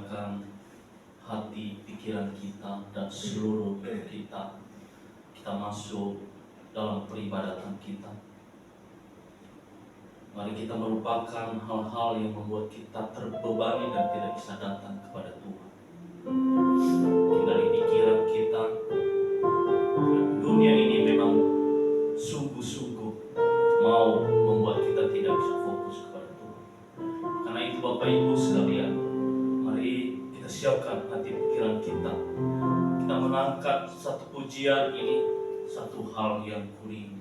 menyerahkan hati, pikiran kita, dan seluruh hidup kita. Kita masuk dalam peribadatan kita. Mari kita melupakan hal-hal yang membuat kita terbebani dan tidak bisa datang kepada Tuhan. Dari pikiran kita, dunia ini memang sungguh-sungguh mau membuat kita tidak bisa fokus kepada Tuhan. Karena itu Bapak Ibu sekalian, mari kita siapkan hati pikiran kita. Kita mengangkat satu pujian ini, satu hal yang kuning.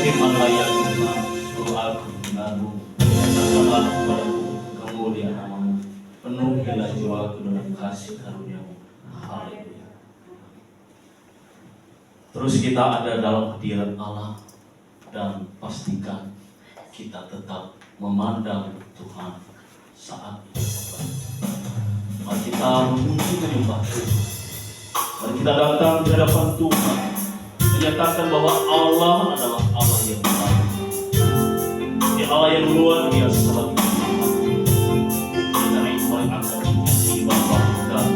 Firman-Nya ya Tuhan, suruh aku mengaku, nyatakanlah kepadaku kemuliaan nama-Mu, penuhilah jiwaku dengan kasih karunia-Mu. Haleluya. Terus kita ada dalam hadirat Allah, dan pastikan kita tetap memandang Tuhan saat ini. Mari kita memuji menyembah Tuhan. Mari kita datang di hadapan Tuhan, menyatakan bahwa Allah adalah Allah yang baik. Dia Allah yang luar biasa bagi kita. Karena itu mari angkat puji Bapa dan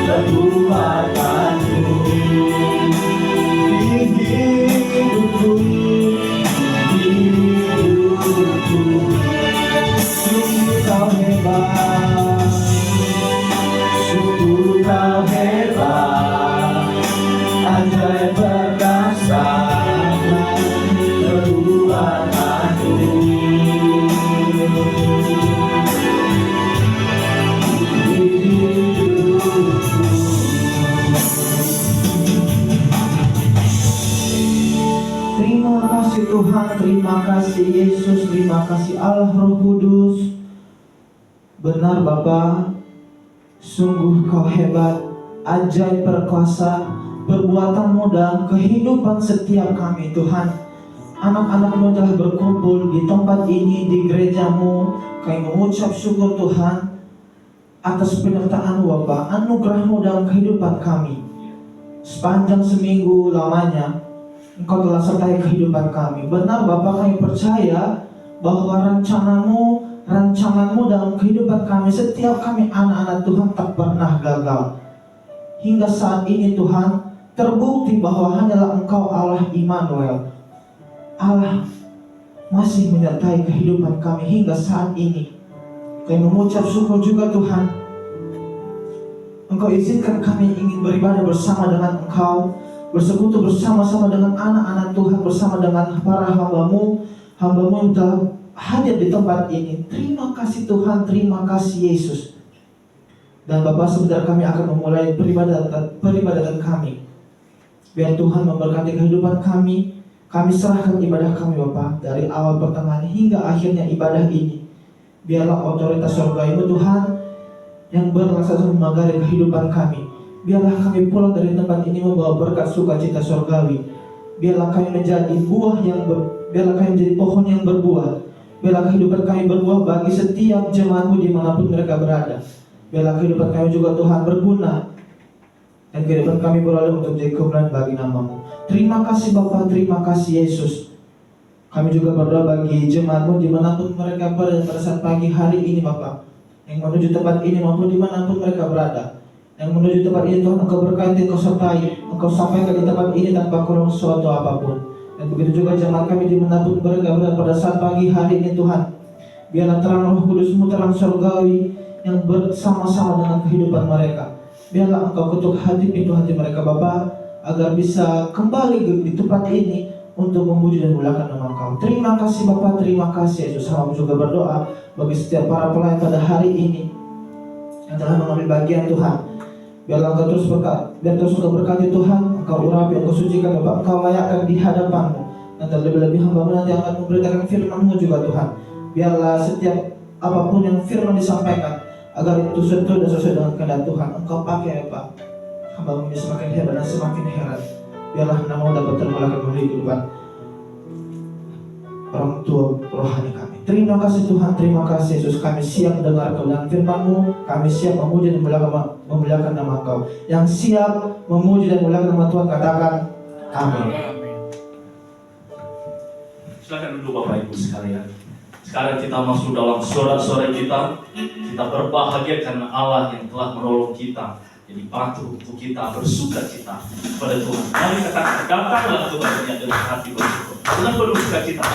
perbuatanmu di hidupku, sungguh kau hebat, sungguh kau hebat, ajaib perkasa perbuatanmu. Terima kasih Tuhan, terima kasih Yesus, terima kasih Allah Roh Kudus. Benar Bapa, sungguh kau hebat, ajaib perkuasa, perbuatanmu dalam kehidupan setiap kami Tuhan. Anak-anakmu telah berkumpul di tempat ini, di gerejamu. Kami mengucap syukur Tuhan atas penyertaan Bapa, anugerahmu dalam kehidupan kami. Sepanjang seminggu lamanya Engkau telah sertai kehidupan kami. Benar Bapa, kami percaya bahwa rancanganmu dalam kehidupan kami, setiap kami anak-anak Tuhan tak pernah gagal. Hingga saat ini Tuhan, terbukti bahwa hanyalah Engkau Allah Immanuel. Allah masih menyertai kehidupan kami hingga saat ini. Kami mengucap syukur juga Tuhan, Engkau izinkan kami ingin beribadah bersama dengan Engkau, bersekutu bersama-sama dengan anak-anak Tuhan, bersama dengan para hamba-Mu yang telah hadir di tempat ini. Terima kasih Tuhan, terima kasih Yesus. Dan Bapa, sebentar kami akan memulai peribadatan kami. Biar Tuhan memberkati kehidupan kami. Kami serahkan ibadah kami Bapa, dari awal pertengahan hingga akhirnya ibadah ini. Biarlah otoritas surga-Mu Tuhan yang berlaksana memagari kehidupan kami. Biarlah kami pulang dari tempat ini membawa berkat sukacita surgawi. Biarlah kami menjadi biarlah kami menjadi pohon yang berbuah. Biarlah kehidupan kami berbuah bagi setiap jemaat-Mu dimanapun mereka berada. Biarlah kehidupan kami juga Tuhan berguna, dan kehidupan kami beroleh untuk jadi kemuliaan bagi nama-Mu. Terima kasih Bapa, terima kasih Yesus. Kami juga berdoa bagi jemaat-Mu dimanapun mereka berada pada saat pagi hari ini Bapa, yang menuju tempat ini maupun dimanapun mereka berada. Yang menuju tempat ini Tuhan, Engkau berkati, Engkau sertai, Engkau sampaikan di tempat ini tanpa kurang suatu apapun. Dan begitu juga jemaat kami dimanapun mereka berada pada saat pagi hari ini Tuhan. Biarlah terang Roh Kudus-Mu, terang surgawi yang bersama-sama dengan kehidupan mereka. Biarlah Engkau ketuk hati, pintu hati mereka Bapa, agar bisa kembali di tempat ini untuk memuji dan memuliakan nama Engkau. Terima kasih Bapa, terima kasih Yesus. Kami juga berdoa bagi setiap para pelayan pada hari ini yang telah mengambil bagian Tuhan. Biarlah Engkau terus Engkau berkati Tuhan, Engkau urapi, Engkau sucikan Bapa, Engkau layakkan di hadapan-Mu. Dan terlebih-lebih hamba-Mu nanti akan memberitakan firman-Mu juga Tuhan. Biarlah setiap apapun yang firman disampaikan, agar itu sesuai dan sesuai dengan kehendak Tuhan. Engkau pakai Bapa, hamba-Mu ini semakin hebat dan semakin heran. Biarlah nama-Mu dapat termuliakan melalui kehidupan orang tua rohani kami. Terima kasih Tuhan, terima kasih Yesus. Kami siap mendengar kebenaran firman-Mu. Kami siap memuji dan memuliakan nama Engkau. Yang siap memuji dan memuliakan nama Tuhan, katakan amin. Silakan duduk Bapak Ibu sekalian. Sekarang kita masuk dalam sorak-sorai kita. Kita berbahagia karena Allah yang telah menolong kita. Jadi patut untuk kita bersuka cita kepada Tuhan. Mari katakan, datanglah kepada-Nya dengan hati bersyukur, dengan penuh sukacita.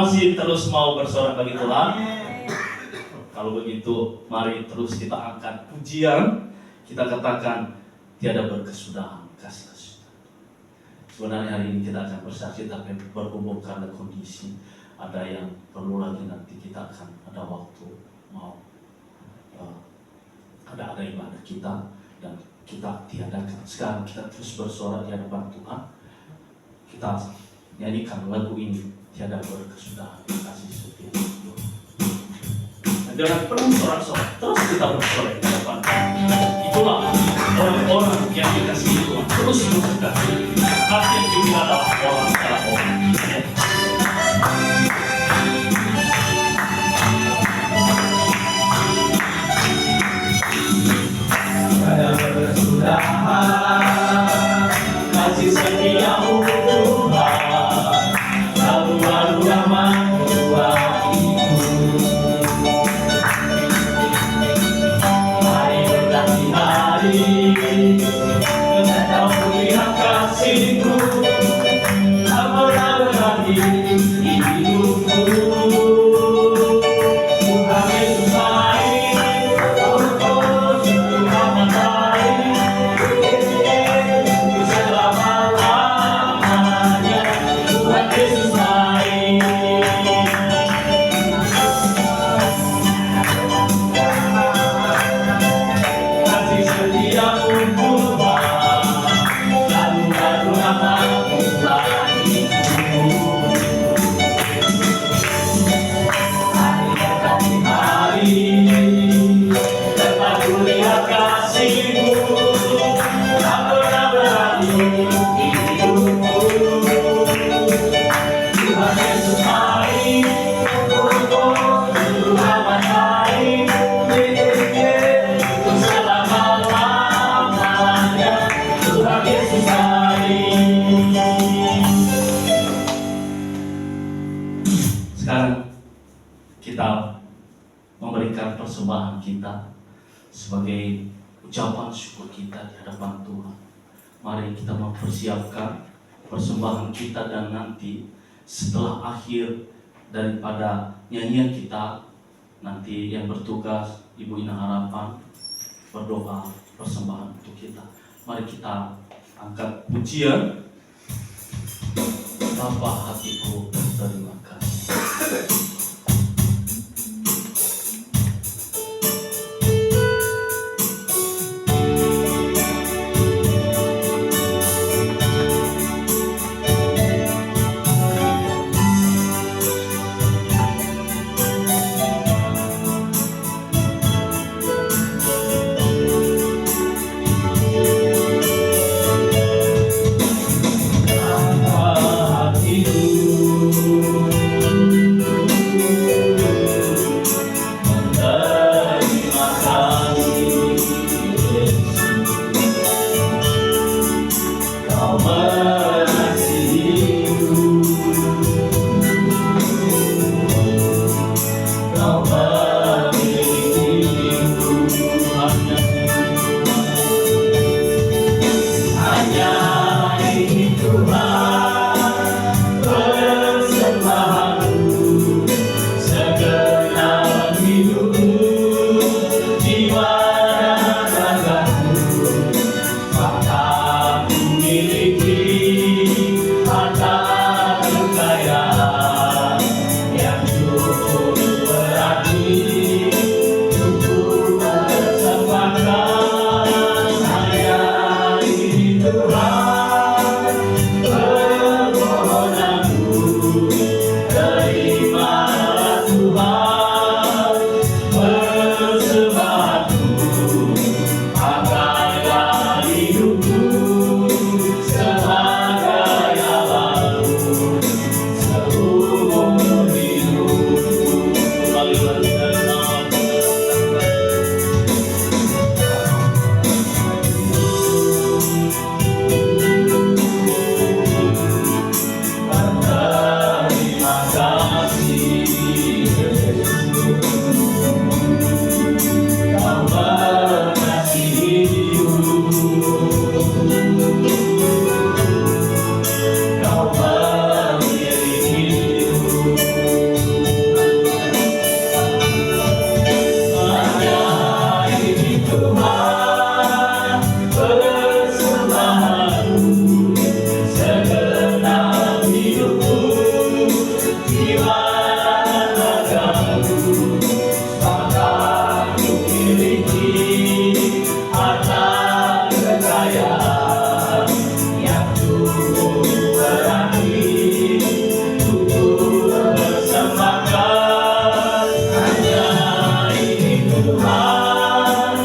masih terus mau bersorak bagi Tuhan? Kalau begitu, mari terus kita angkat pujian. Kita katakan tiada berkesudahan kasih kesudahan. Sebenarnya hari ini kita akan bersaksi, tapi berhubung karena kondisi ada yang perlu lagi, nanti kita akan ada waktu mau ada ibadah kita dan kita tiadakan. Sekarang kita terus bersorak di hadapan Tuhan. Kita nyanyikan lagu ini, tiada berkesudahan kasih setia. Dengan penuh sorak-sorak terus kita bersorak di hadapan Tuhan. Itulah orang-orang yang dikasihi Tuhan, terus berkasih. Hati yang juga adalah orang salah orang. Tiada berkesudahan kasih setiamu Tuhan, lalu aman hatiku. Hari berganti hari, engkau melihat kasihku, tak pernah berhenti hidupku. Tuhan Yesus baik, Tuhan baik, selama-lamanya. Tuhan Yesus baik. Kasih setiamu Tuhan, lalu aman hatiku. Hari dapat kulihat kasihmu, tak pernah berhenti hidupku. Tuhan Yesus baik, Tuhan baik, selama-lamanya. Tuhan Yesus baik. Sekarang kita memberikan persembahan kita sebagai ucapan syukur kita di hadapan Tuhan. Mari kita mempersiapkan persembahan kita, dan nanti setelah akhir daripada nyanyian kita, nanti yang bertugas Ibu Ina Harapan berdoa persembahan untuk kita. Mari kita angkat pujian. Bapa hatiku terima kasih. Hatiku jiwa dan ragaku, maka ku miliki harta kekayaan yang cukup berarti untuk bersembahkan hanya ini Tuhan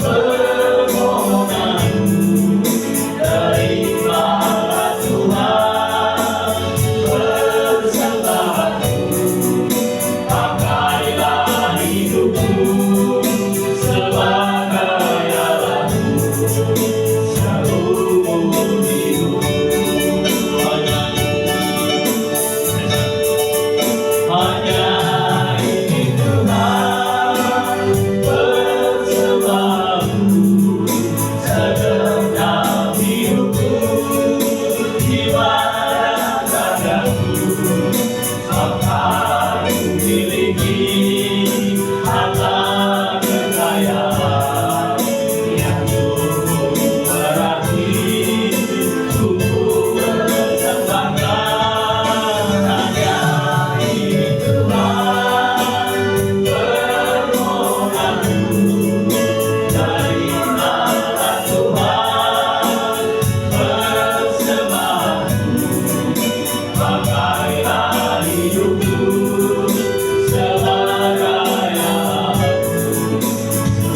permohonanku. Terimalah Tuhan persembahanku, pakailah hidupku sebagai alatmu seumur hidupku. Hanya ini Tuhan persembahanku, segenap hidupku, jiwa dan ragaku, maka ku miliki harta kekayaan yang cukup berarti untuk bersembahkan hanya ini Tuhan permohonanku. Terimalah Tuhan persembahanku, pakailah hidupku sebagai alatmu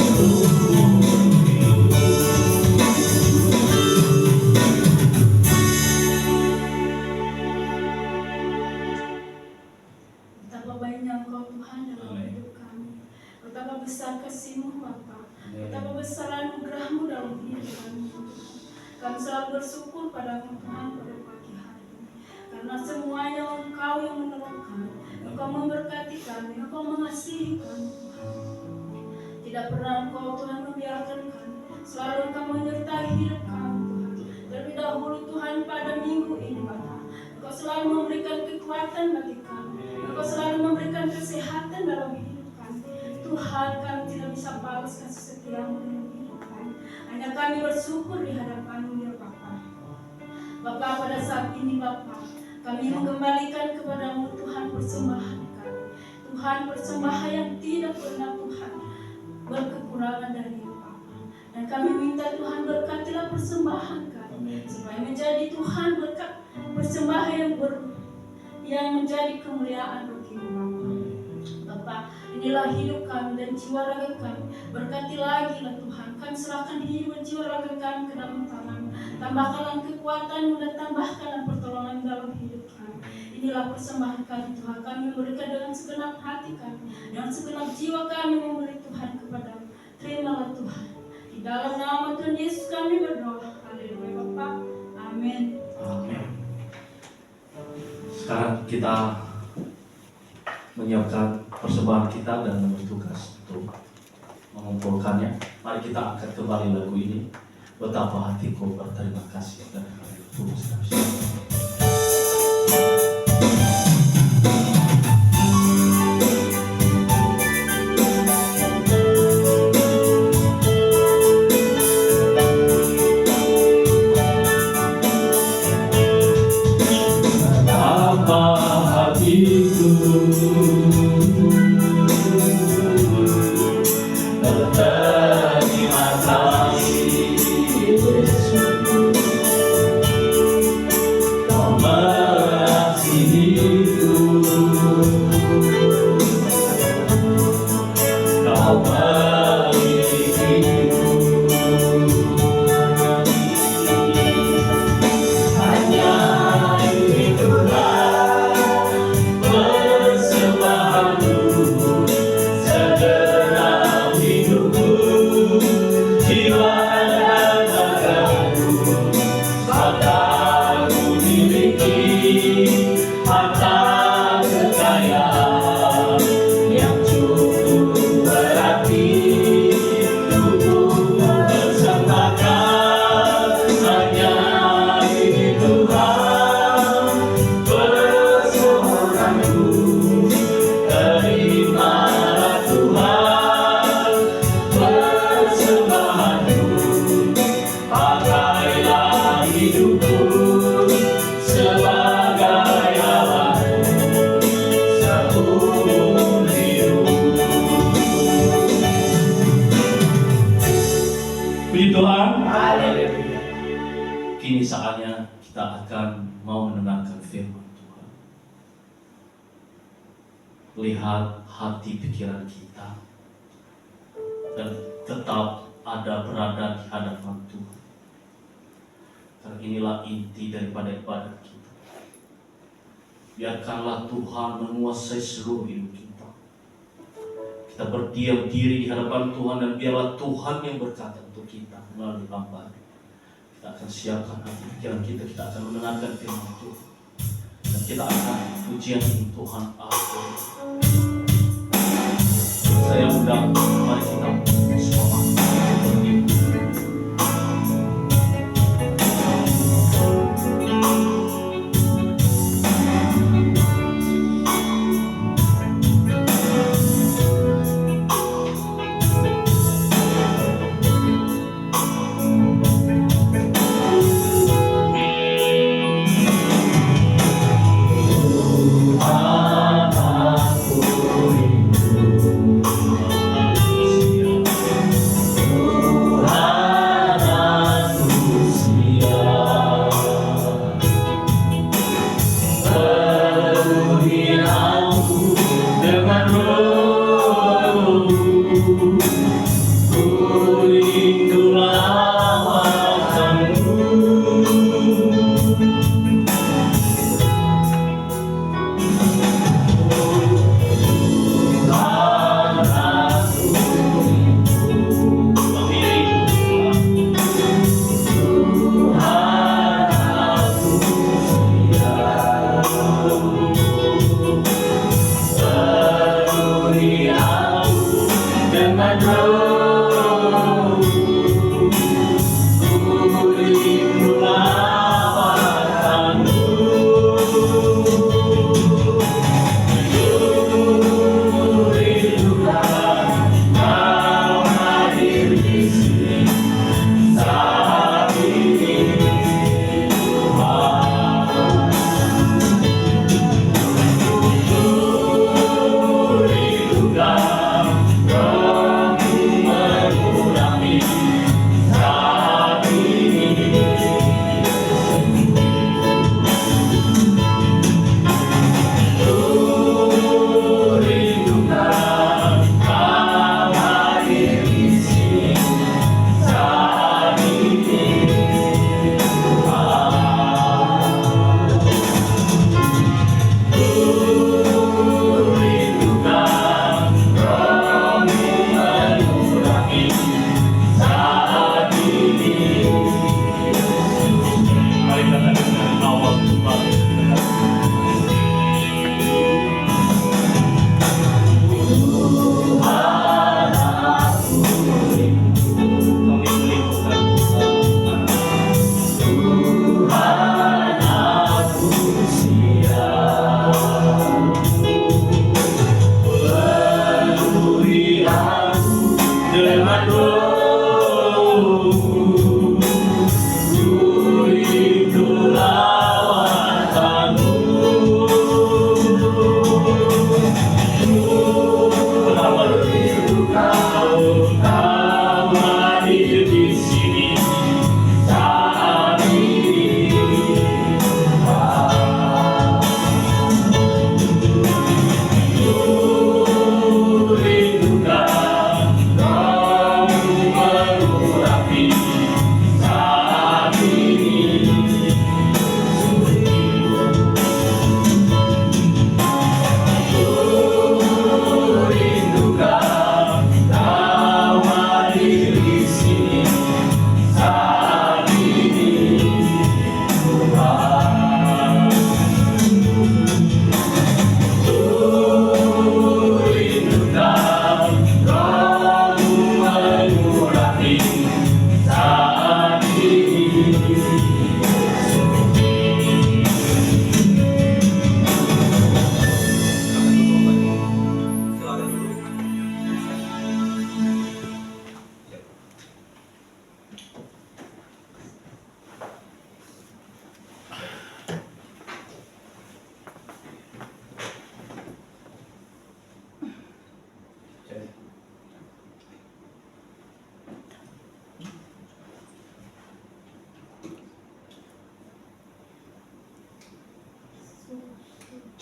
seumur hidupku. Betapa baiknya Engkau Tuhan dalam hidup kami. Betapa besar kasih-Mu Bapa. Betapa besar anugerah-Mu dalam hidup kami Tuhan. Kami selalu bersyukur pada-Mu Tuhan pada pagi hari ini. Karena semuanya Engkau yang menolong kami. Engkau memberkati kami. Engkau mengasihi kami Tuhan. Tidak pernah Engkau Tuhan membiarkan kami. Selalu Engkau menyertai hidup kami Tuhan. Terlebih dahulu Tuhan pada minggu ini Bapa. Engkau selalu memberikan kekuatan bagi kami. Engkau selalu memberikan kesehatan dalam hidup kami. Tuhan, kami tidak bisa balas kasih setia-Mu dalam hidup kami. Hanya kami bersyukur di hadapan-Mu ya Bapa. Bapa, pada saat ini Bapa, kami mengembalikan kepada-Mu Tuhan persembahan kami. Tuhan, persembahan yang tidak pernah Tuhan berkekurangan dari Bapa. Dan kami minta Tuhan berkatilah persembahan kami, supaya menjadi Tuhan berkat persembahan yang menjadi kemuliaan bagi-Mu Bapa. Bapa, inilah hidup kami dan jiwa raga kami. Berkati lagi lah Tuhan. Kami serahkan hidup dan jiwa raga kami ke dalam tangan-Mu. Tambahkanlah kekuatan-Mu dan tambahkanlah pertolongan dalam hidup kami. Inilah persembahan kami Tuhan. Kami memberikan dengan segenap hati kami, dengan segenap jiwa kami memberi Tuhan kepada-Mu. Terimalah Tuhan. Di dalam nama Tuhan Yesus kami berdoa. Haleluya Bapa. Amin. Amin. Sekarang kita menyiapkan persembahan kita dan bertugas untuk mengumpulkannya. Mari kita angkat kembali lagu ini. Betapa hatiku berterima kasih dan tulus kami. Berterima kasih Yesus, Kau mengasihiku, Kau memilikiku. Hanya ini Tuhan persembahan. lihat hati pikiran kita, dan tetap berada di hadapan Tuhan. Karena inilah inti daripada ibadat kita. Biarkanlah Tuhan menguasai seluruh hidup kita. Kita berdiam diri di hadapan Tuhan, dan biarlah Tuhan yang berkata untuk kita melalui hamba. Kita akan siapkan hati pikiran kita, kita akan mendengarkan firman Tuhan, dan kita akan pujian ini Tuhan aku. Saya undang, mari kita semua berdiri.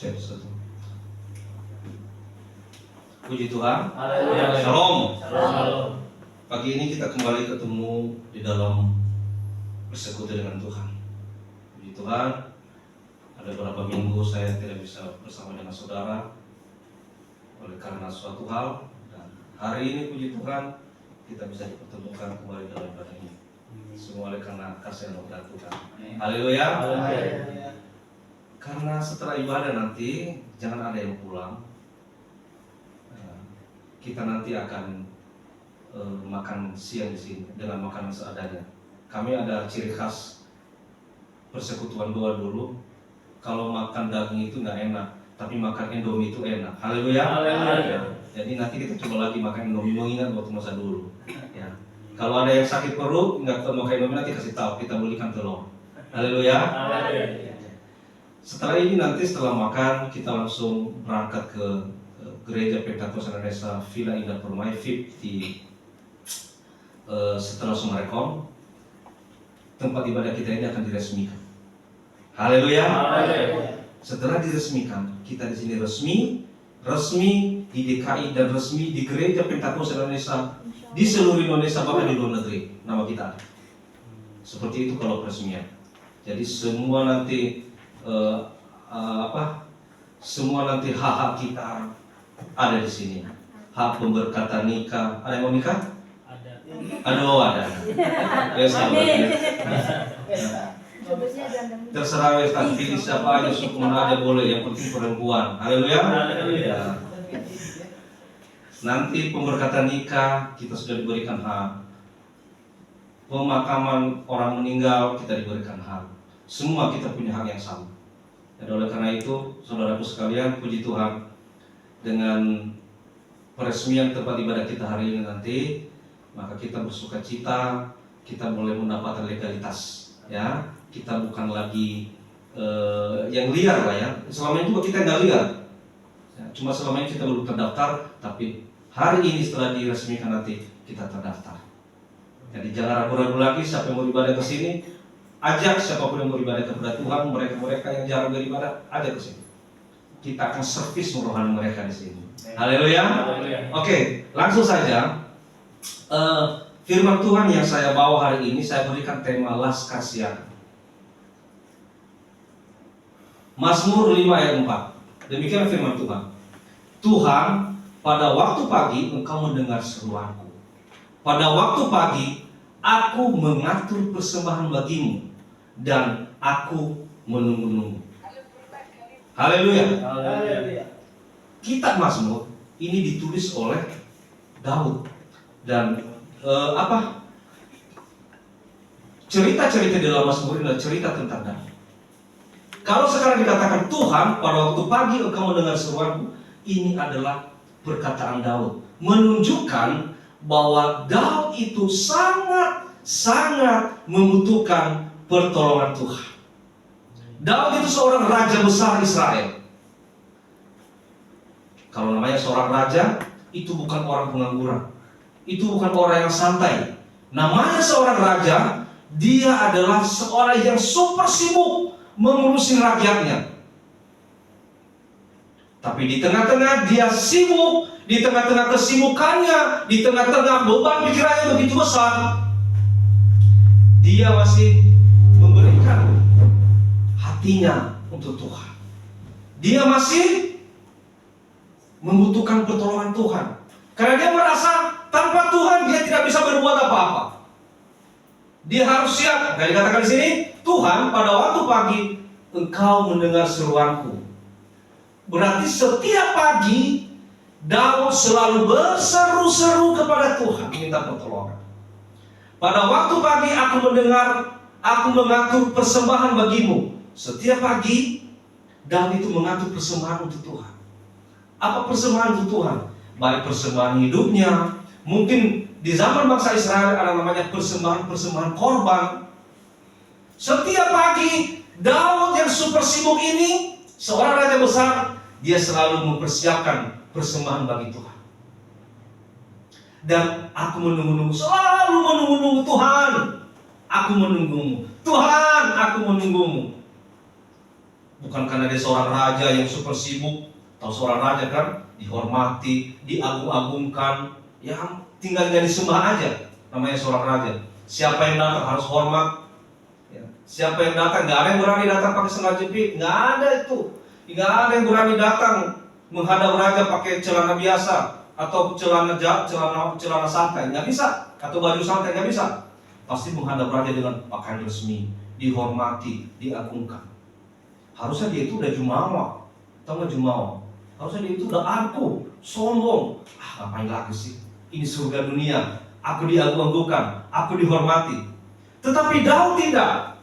Cek satu. Puji Tuhan. Haleluya. Shalom. Shalom. Pagi ini kita kembali ketemu di dalam persekutu dengan Tuhan. Puji Tuhan. Ada beberapa minggu saya tidak bisa bersama dengan saudara oleh karena suatu hal, dan hari ini puji Tuhan kita bisa dipertemukan kembali dalam ibadah ini. Semua oleh karena kasih dan anugerah Tuhan. Haleluya. Karena setelah ibadah nanti jangan ada yang pulang. Kita nanti akan makan siang di sini dengan makanan seadanya. Kami ada ciri khas persekutuan doa dulu. Kalau makan daging itu nggak enak, tapi makan Indomie itu enak. Haleluya. Jadi nanti kita coba lagi makan Indomie, mengingat waktu masa dulu. Ya. Kalau ada yang sakit perut nggak makan Indomie, nanti kasih tahu, kita belikan telur. Haleluya. Setelah ini nanti setelah makan kita langsung berangkat ke Gereja Pentakosta Indonesia Villa Indah Permai VIP di setelah Sumarekon. Tempat ibadah kita ini akan diresmikan. Haleluya. Setelah diresmikan, kita di sini resmi di DKI dan resmi di Gereja Pentakosta Indonesia di seluruh Indonesia, bahkan di luar negeri nama kita ada. Seperti itu kalau peresmian. Jadi semua nanti semua nanti hak-hak kita ada di sini. Hak pemberkatan nikah. Ada yang mau nikah? Ada. Yes, terserah wes, pilih siapa aja, suku mana aja boleh, yang penting perempuan. Haleluya. Ya. Nanti pemberkatan nikah kita sudah diberikan hak. Pemakaman orang meninggal kita diberikan hak. Semua kita punya hak yang sama. Dan oleh karena itu, saudaraku sekalian, puji Tuhan, dengan peresmian tempat ibadah kita hari ini nanti, maka kita bersuka cita, kita boleh mendapatkan legalitas, ya. Kita bukan lagi yang liar lah ya. Selama ini juga kita nggak liar, ya, cuma selama ini kita belum terdaftar, tapi hari ini setelah diresmikan nanti kita terdaftar. Jadi jangan ragu-ragu lagi, siapa yang mau ibadah ke sini, ajak siapapun yang mau ibadah kepada Tuhan. Mereka yang jarang beribadah, ajak ke sini. Kita akan servis rohani mereka di sini. Haleluya. Oke, langsung saja. Firman Tuhan yang saya bawa hari ini, saya berikan tema Laskar Siaga. Mazmur 5 ayat 4. Demikian firman Tuhan. Tuhan, pada waktu pagi engkau mendengar seruanku. Pada waktu pagi aku mengatur persembahan bagimu, dan aku menunggu-nunggu. Haleluya. Kitab Mazmur ini ditulis oleh Daud, dan cerita-cerita di dalam Mazmur ini adalah cerita tentang Daud. Kalau sekarang dikatakan Tuhan, pada waktu pagi engkau mendengar seruanku, ini adalah perkataan Daud, menunjukkan bahwa Daud itu sangat membutuhkan pertolongan Tuhan. Daud itu seorang raja besar Israel. Kalau namanya seorang raja, itu bukan orang pengangguran, itu bukan orang yang santai. Namanya seorang raja, dia adalah seorang yang super sibuk mengurusi rakyatnya. Tapi di tengah-tengah dia sibuk, di tengah-tengah kesibukannya, di tengah-tengah beban pikirannya begitu besar, dia masih memberikan hatinya untuk Tuhan. Dia masih membutuhkan pertolongan Tuhan, karena dia merasa tanpa Tuhan dia tidak bisa berbuat apa-apa. Dia harus siap. Dan dikatakan di sini, Tuhan, pada waktu pagi engkau mendengar seruanku. Berarti setiap pagi Daud selalu berseru-seru kepada Tuhan, minta pertolongan. Pada waktu pagi aku mengatur persembahan bagimu. Setiap pagi Daud itu mengatur persembahan untuk Tuhan. Apa persembahan untuk Tuhan? Baik persembahan hidupnya, mungkin di zaman bangsa Israel ada namanya persembahan korban. Setiap pagi Daud yang super sibuk ini, seorang raja besar, dia selalu mempersiapkan persembahan bagi Tuhan. Dan aku menunggu-nunggu, selalu menunggu-nunggu Tuhan. Aku menunggumu, Tuhan, aku menunggumu. Bukan karena dia seorang raja yang super sibuk, Kalau seorang raja kan dihormati, diagung-agungkan, yang tinggal disembah aja namanya seorang raja. Siapa yang datang harus hormat. Ya. Siapa yang datang, nggak ada yang berani datang pakai sandal jepit, nggak ada itu. Nggak ada yang berani datang menghadap raja pakai celana biasa atau celana santai, nggak bisa, atau baju santai, nggak bisa. Pasti menghadap raja dengan pakaian resmi, dihormati, diagungkan. Harusnya dia itu udah jumawa, tahu nggak jumawa? Harusnya dia itu udah angkuh, sombong. Ngapain lagi sih? Ini surga dunia, aku diagung-agungkan, aku dihormati. Tetapi Daud tidak.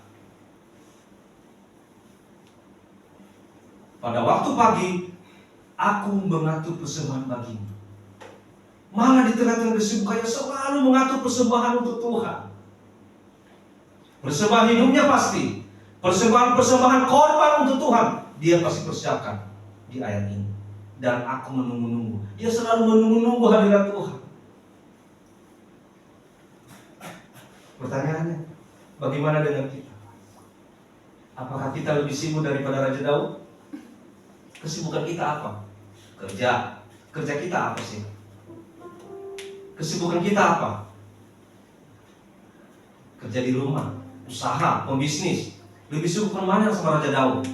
Pada waktu pagi, aku mengatur persembahan bagimu. Malah di tengah-tengah kesibukannya selalu mengatur persembahan untuk Tuhan. Persembahan hidupnya pasti, persembahan korban untuk Tuhan, dia pasti persiapkan di ayat ini. Dan aku menunggu-nunggu. Dia selalu menunggu-nunggu hadirat Tuhan. Pertanyaannya, bagaimana dengan kita? Apakah kita lebih sibuk daripada Raja Daud? Kesibukan kita apa? Kerja. Kerja kita apa sih? Kesibukan kita apa? Kerja di rumah, usaha, pembisnis. Lebih sibuk mana sama Raja Daud?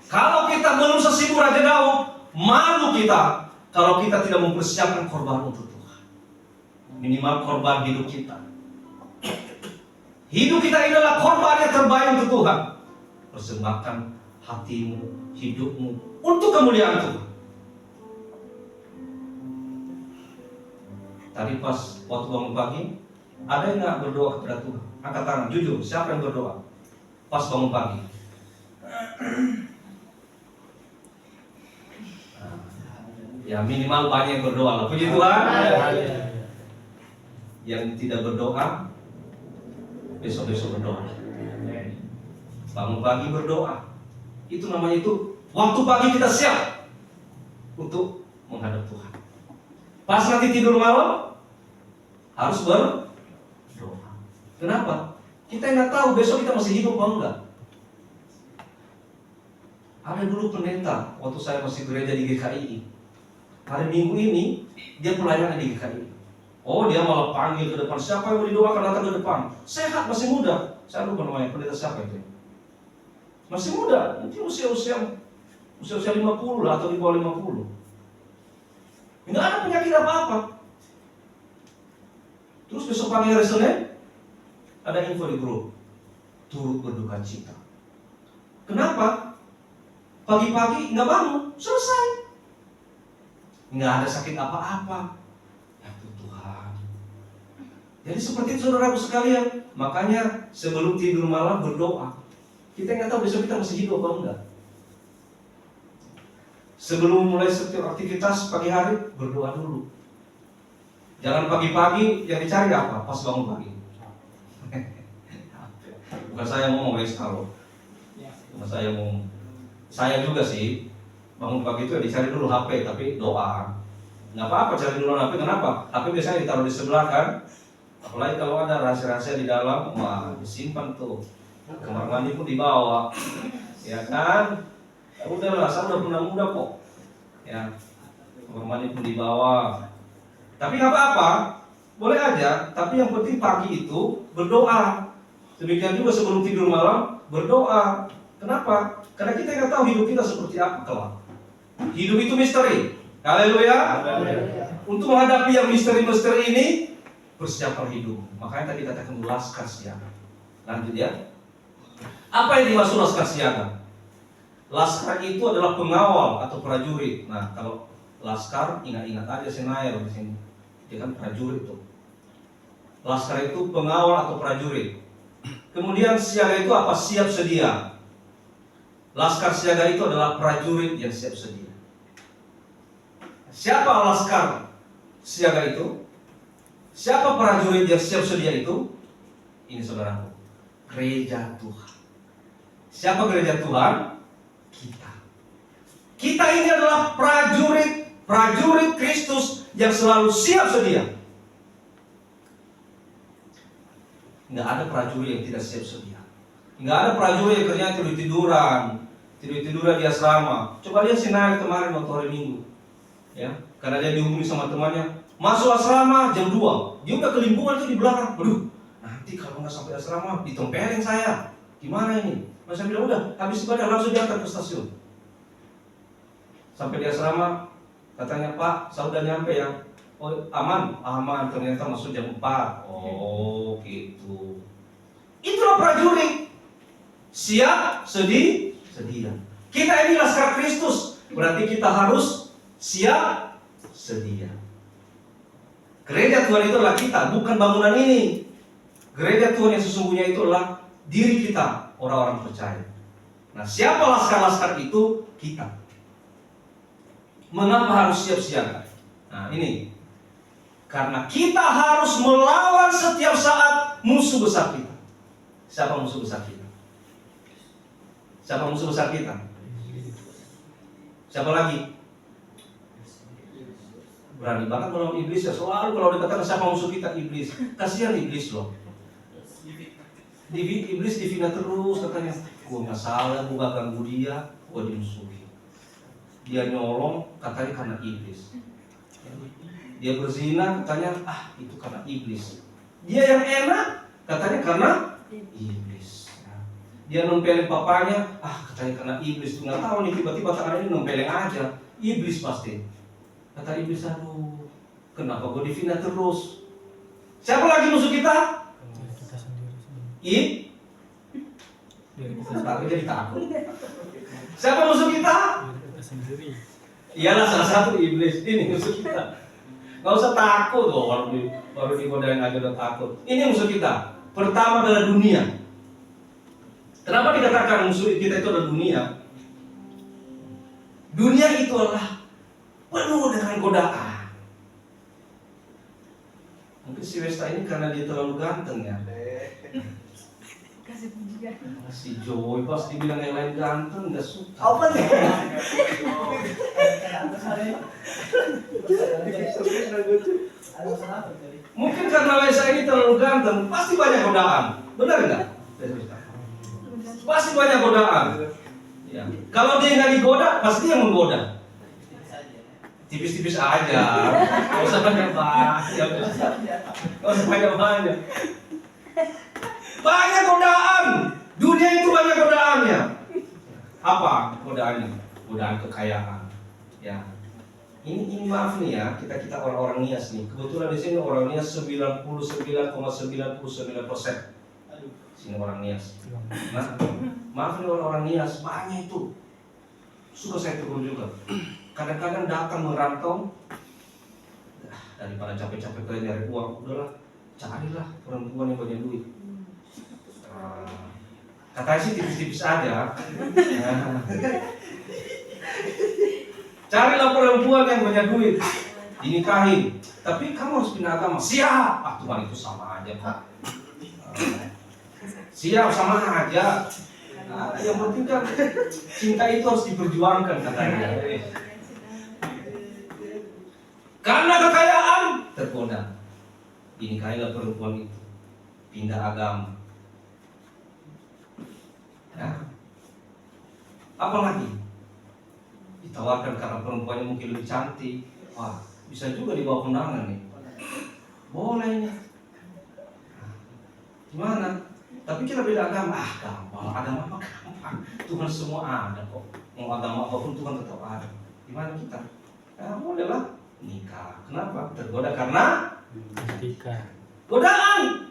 Kalau kita belum sesibuk Raja Daud, malu kita kalau kita tidak mempersiapkan korban untuk Tuhan. Minimal korban hidup kita. Hidup kita ini adalah korban yang terbaik untuk Tuhan. Persembahkan hatimu, hidupmu untuk kemuliaan Tuhan. Tadi pas waktu bangun pagi, ada yang nggak berdoa kepada Tuhan? Angkat tangan, jujur, siapa yang berdoa pas bangun pagi? Ya minimal banyak yang berdoa lah. Puji Tuhan. Yang tidak berdoa, besok-besok berdoa. Bangun pagi berdoa. Itu namanya itu waktu pagi kita siap untuk menghadap Tuhan. Pas nanti tidur malam harus berdoa. Kenapa? Kita nggak tahu besok kita masih hidup atau enggak. Ada dulu pendeta waktu saya masih gereja di GKI. Hari Minggu ini dia pelayanan di GKI. Oh, dia malah panggil ke depan, siapa yang mau didoakan datang ke depan. Sehat, masih muda. Saya lupa namanya, pendeta siapa itu? Masih muda, mungkin usia 50 lah atau di bawah 50. Enggak ada penyakit apa-apa. Terus besok pagi hari Senin ada info di grup, turut berduka cita. Kenapa? Pagi-pagi nggak bangun, selesai. Nggak ada sakit apa-apa. Ya Tuhan. Jadi seperti itu saudaraku sekalian. Makanya sebelum tidur malam berdoa. Kita nggak tahu besok kita masih hidup atau enggak. Sebelum mulai setiap aktivitas pagi hari berdoa dulu. Jangan pagi-pagi yang dicari apa? Pas bangun pagi. Bukan saya mau ngomong kalau. Bukan saya mau. Saya juga sih bangun pagi itu ya dicari dulu HP, tapi doa. Nggak apa-apa cari dulu HP, kenapa? HP biasanya ditaruh di sebelah kan. Apalagi kalau ada rahasia-rahasia di dalam, wah disimpan tuh. Kamar mandi pun dibawa, ya kan? Ya udahlah, saya udah muda kok. Ya, kamar mandi pun dibawa. Tapi nggak apa-apa, boleh aja. Tapi yang penting pagi itu berdoa. Demikian juga sebelum tidur malam berdoa. Kenapa? Karena kita nggak tahu hidup kita seperti apa kelak. Hidup itu misteri. Haleluya. Untuk menghadapi yang misteri-misteri ini, persiapkan hidup. Makanya tadi katakan laskar siaga. Lanjut ya. Apa yang dimaksud laskar siaga? Laskar itu adalah pengawal atau prajurit. Nah, kalau laskar ingat-ingat aja Senair di sini. Dia kan prajurit itu. Laskar itu pengawal atau prajurit. Kemudian siaga itu apa? Siap sedia. Laskar siaga itu adalah prajurit yang siap sedia. Siapa laskar siaga itu? Siapa prajurit yang siap sedia itu? Ini saudaraku, gereja Tuhan. Siapa gereja Tuhan? Kita. Kita ini adalah prajurit Kristus yang selalu siap sedia. Nggak ada prajurit yang tidak siap sedia. Nggak ada prajurit yang kerjanya tidur-tiduran. tidur-tiduran di asrama. Coba lihat si Nail kemarin waktu hari Minggu, ya, karena dia dihubungi sama temannya, masuk asrama jam 2, dia udah kelimpungan tuh di belakang. Waduh, nanti kalau nggak sampai asrama ditempelin saya, gimana ini? Masa bilang udah habis ibadah langsung diantar ke stasiun. Sampai di asrama, katanya Pak, saya udah nyampe ya. Oh aman, ternyata masuk jam 4. Oh gitu. Itulah prajurit. Siap, sedia. Kita ini laskar Kristus, berarti kita harus siap, sedia. Gereja Tuhan itu adalah kita, bukan bangunan ini. Gereja Tuhan yang sesungguhnya itu adalah diri kita, orang-orang percaya. Nah, siapa laskar-laskar itu? Kita. Mengapa harus siap siaga? Nah, ini. Karena kita harus melawan setiap saat musuh besar kita. Siapa musuh besar kita? Siapa musuh besar kita? Siapa lagi? Berani banget melawan iblis ya. Selalu kalau dikatakan siapa musuh kita, iblis. Kasihan iblis loh. Iblis difitnah terus katanya. Gua nggak salah, gua gak ganggu dia, gua dimusuhi. Dia nyolong katanya karena iblis. Dia berzina katanya itu karena iblis. Dia yang enak katanya karena iblis. Dia nempelin papanya katanya karena iblis. Nggak tahu nih tiba-tiba tangan ini nempelin aja. Iblis pasti. Kata iblis, aduh kenapa gue difitnah terus? Siapa lagi musuh kita? Takut jadi takut. Siapa musuh kita? Iyalah salah satu iblis. Ini musuh kita. Gak usah takut loh, baru digodain aja udah takut. Ini musuh kita. Pertama adalah dunia. Kenapa dikatakan musuh kita itu adalah dunia? Dunia itu adalah penuh dengan godaan. Mungkin si Westa ini karena dia terlalu ganteng ya. Si Joy pas dibilang yang lain ganteng gak suka. Apa nih? Mungkin karena Westa ini terlalu ganteng, pasti banyak godaan. Benar nggak? Pasti banyak godaan. Ya. Kalau dia nggak digoda, pasti dia menggoda. Tipis-tipis aja. Gak usah banyak-banyak. Banyak godaan. Dunia itu banyak godaannya. Apa godaannya? Godaan kekayaan. Ya. Ini maaf nih ya, kita orang-orang Nias nih. Kebetulan di sini orang Nias 99,99%. Sini orang Nias. Nah, maaf nih orang-orang Nias, banyak itu. Suka saya tegur juga. Kadang-kadang datang merantau, daripada capek-capek kerja nyari uang, udahlah carilah perempuan yang banyak duit. Katanya sih tipis-tipis aja. Carilah perempuan yang banyak duit, dinikahin. Tapi kamu harus pindah agama. Siap. Tuhan itu sama aja kok. Siap sama aja. Yang penting kan cinta itu harus diperjuangkan katanya. Karena kekayaan tergoda. Dinikahilah perempuan itu, pindah agama. Ya. Apalagi ditawarkan karena perempuannya mungkin lebih cantik. Wah, bisa juga dibawa kondangan nih. Boleh nih. Gimana? Tapi kita beda agama. Gampang. Agama apa gampang? Tuhan semua ada kok. Mau agama apapun Tuhan tetap ada. Gimana kita? Boleh lah nikah. Kenapa? Tergoda karena godaan.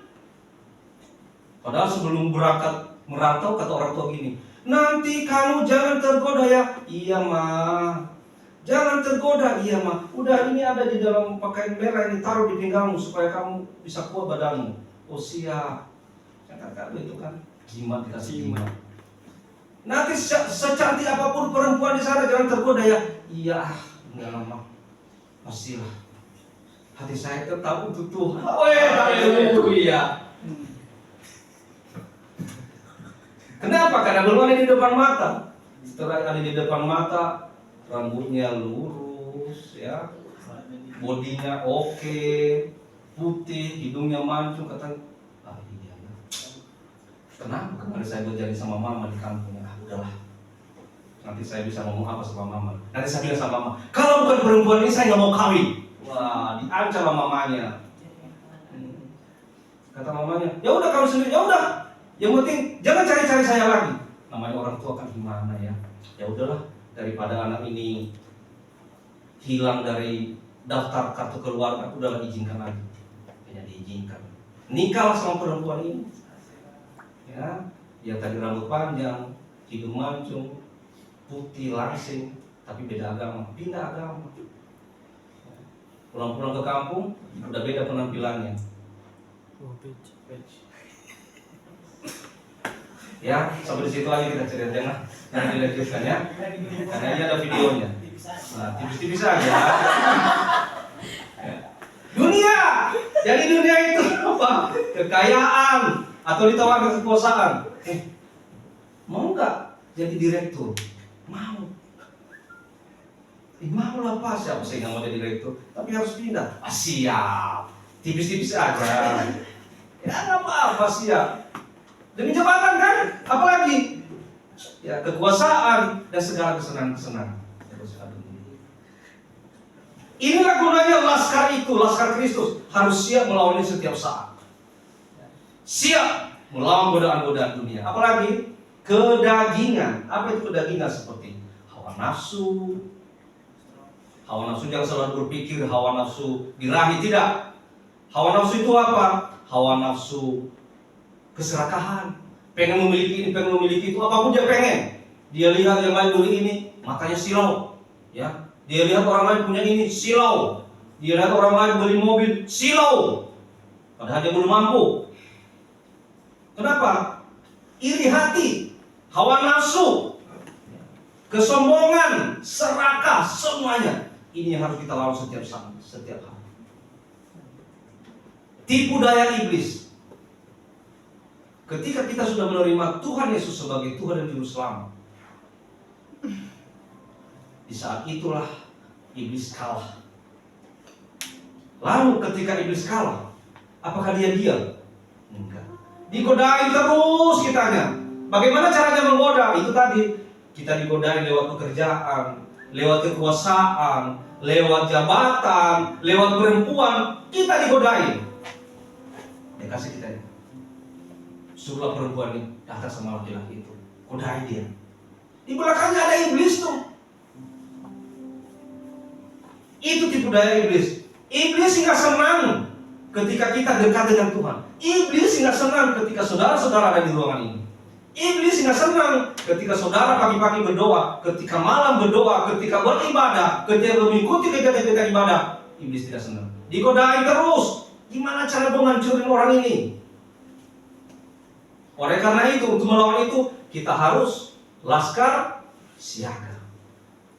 Padahal sebelum berangkat merantau kata orang tua gini, nanti kamu jangan tergoda ya. Iya mah. Jangan tergoda, iya mah. Udah ini ada di dalam pakaian merah ini, taruh di pinggangmu supaya kamu bisa kuat badanmu. Oh siap. Kata itu kan jimat, dikasih jimat. Nanti secantik apapun perempuan di sana jangan tergoda ya. Iya, enggak lama. Pastilah. Hati saya tetap untuk Tuhan. Haleluya. Kenapa? Karena belum ada di depan mata. Setelah ada di depan mata, rambutnya lurus, ya, bodinya oke, putih, hidungnya mancung, kata, iya. Kenapa kemarin saya berjanji sama mama di kampung? Udahlah, Nanti saya bisa ngomong apa sama mama. Nanti saya bilang sama mama, kalau bukan perempuan ini saya nggak mau kawin. Wah, diancam sama mamanya. Kata mamanya, ya udah kamu sendiri, ya udah. Yang penting jangan cari-cari saya lagi. Namanya orang tua kan gimana ya? Ya udahlah, daripada anak ini hilang dari daftar kartu keluarga, udahlah izinkan lagi. Kayaknya diizinkan. Nikahlah sama perempuan ini. Ya, yang tadi rambut panjang, hidung mancung, putih langsing, tapi beda agama, pindah agama. Pulang-pulang ke kampung, udah beda penampilannya. Ya, sampai di situ aja kita cerita, jangan dilanjutkan ya, karena ini ada videonya. Nah, tipis-tipis aja. Dunia, jadi dunia itu apa? Kekayaan atau ditawarkan kekuasaan. Mau nggak jadi direktur? Mau. Mau lah Pak, siapa sih nggak mau jadi direktur? Tapi harus pindah. Siap. Tipis-tipis aja. Ya nggak apa-apa, siap. Demi jabatan kan? Apalagi? Ya kekuasaan dan segala kesenangan-kesenangan. Inilah gunanya laskar itu, laskar Kristus harus siap melawan ini setiap saat. Siap melawan godaan-godaan dunia. Apalagi kedagingan. Apa itu kedagingan? Seperti hawa nafsu. Hawa nafsu jangan selalu berpikir hawa nafsu birahi, tidak. Hawa nafsu itu apa? Hawa nafsu keserakahan. Pengen memiliki ini, pengen memiliki itu, apapun dia pengen. Dia lihat yang lain beli ini, matanya silau. Ya, dia lihat orang lain punya ini, silau. Dia lihat orang lain beli mobil, silau. Padahal dia belum mampu. Kenapa? Iri hati, hawa nafsu, kesombongan, serakah, semuanya. Ini yang harus kita lawan setiap saat, setiap hari. Tipu daya iblis. Ketika kita sudah menerima Tuhan Yesus sebagai Tuhan dan Juru Selamat, di saat itulah iblis kalah. Lalu ketika iblis kalah, apakah dia diam? Enggak. Digodain terus kitanya. Bagaimana caranya menggoda? Itu tadi, kita digodain lewat pekerjaan, lewat kekuasaan, lewat jabatan, lewat perempuan, kita digodain. Dia kasih kita ini. Suruhlah perempuan ini datang sama laki-laki itu, godain dia. Di belakangnya ada iblis tuh. Itu tipu daya iblis. Iblis nggak senang ketika kita dekat dengan Tuhan. Iblis nggak senang ketika saudara-saudara ada di ruangan ini. Iblis nggak senang ketika saudara pagi-pagi berdoa, ketika malam berdoa, ketika beribadah, ketika mengikuti kegiatan-kegiatan ibadah. Iblis tidak senang. Digodain terus. Gimana cara menghancurin orang ini? Oleh karena itu, untuk melawan itu, kita harus laskar siaga.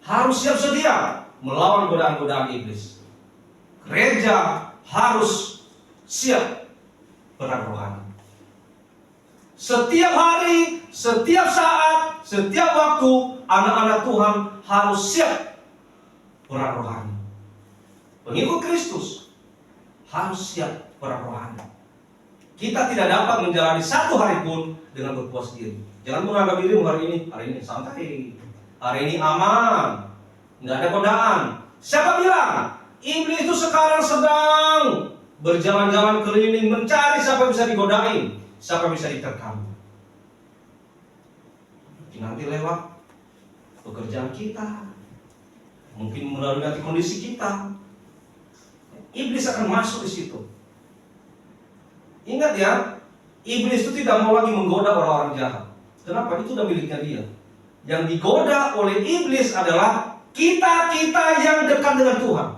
Harus siap sedia melawan godaan-godaan iblis. Gereja harus siap perang rohani. Setiap hari, setiap saat, setiap waktu, anak-anak Tuhan harus siap perang rohani. Pengikut Kristus harus siap perang rohani. Kita tidak dapat menjalani satu hari pun dengan berpuas diri. Jangan menganggap dirimu hari ini santai, hari ini aman, nggak ada godaan. Siapa bilang? Iblis itu sekarang sedang berjalan-jalan keliling mencari siapa bisa digodain, siapa bisa diterkam. Nanti lewat pekerjaan kita, mungkin melalui nanti kondisi kita, iblis akan masuk di situ. Ingat ya, iblis itu tidak mau lagi menggoda orang-orang jahat. Kenapa? Itu udah miliknya dia. Yang digoda oleh iblis adalah kita-kita yang dekat dengan Tuhan.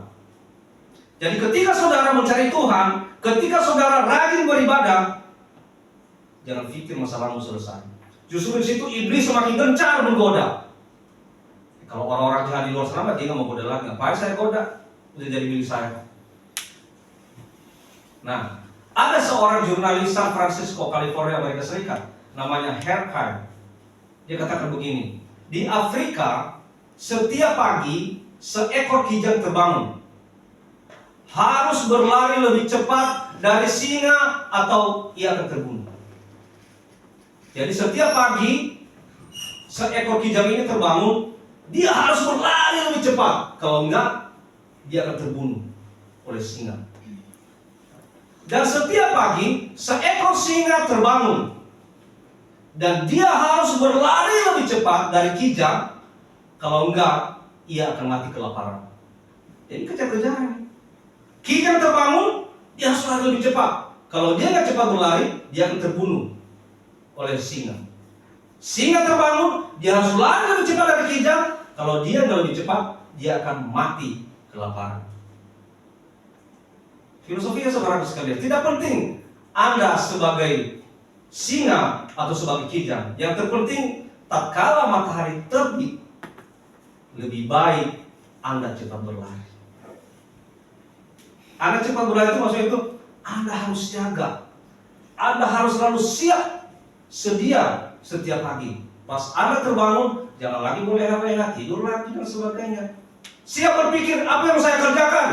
Jadi ketika saudara mencari Tuhan, ketika saudara rajin beribadah, jangan pikir masalahmu selesai. Justru di situ iblis semakin gencar menggoda. Kalau orang-orang jahat di luar sana, dia nggak mau goda lagi. Ngapain saya goda? Udah jadi milik saya. Nah, ada seorang jurnalis San Francisco, California, Amerika Serikat, namanya Herkheim. Dia katakan begini, di Afrika setiap pagi seekor kijang terbangun, harus berlari lebih cepat dari singa atau ia akan terbunuh. Jadi setiap pagi seekor kijang ini terbangun, dia harus berlari lebih cepat. Kalau enggak, dia akan terbunuh oleh singa. Dan setiap pagi, seekor singa terbangun. Dan dia harus berlari lebih cepat dari kijang. Kalau enggak, ia akan mati kelaparan. Jadi kejar-kejaran. Kijang terbangun, dia harus lari lebih cepat. Kalau dia nggak cepat berlari, dia akan terbunuh oleh singa. Singa terbangun, dia harus lari lebih cepat dari kijang. Kalau dia nggak lebih cepat, dia akan mati kelaparan. Filosofinya saudara sekalian, tidak penting Anda sebagai singa atau sebagai kijang. Yang terpenting, tatkala matahari terbit, lebih baik Anda cepat berlari. Anda cepat berlari itu maksudnya itu Anda harus siaga. Anda harus selalu siap, sedia setiap pagi. Pas Anda terbangun, jangan lagi boleh apa-apa, tidur lagi dan sebagainya. Siap berpikir, apa yang saya kerjakan?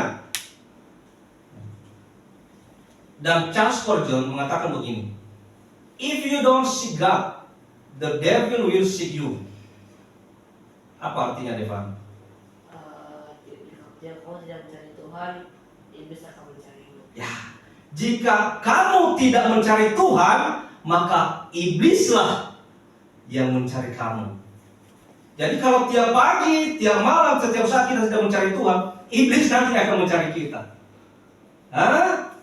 Dan Charles Spurgeon mengatakan begini, if you don't seek God, the devil will seek you. Apa artinya, Devan? Jika kamu tidak mencari Tuhan, iblis akan mencarimu. Ya, jika kamu tidak mencari Tuhan, maka iblislah yang mencari kamu. Jadi kalau tiap pagi, tiap malam, setiap saat kita tidak mencari Tuhan, iblis nanti akan mencari kita. Hah?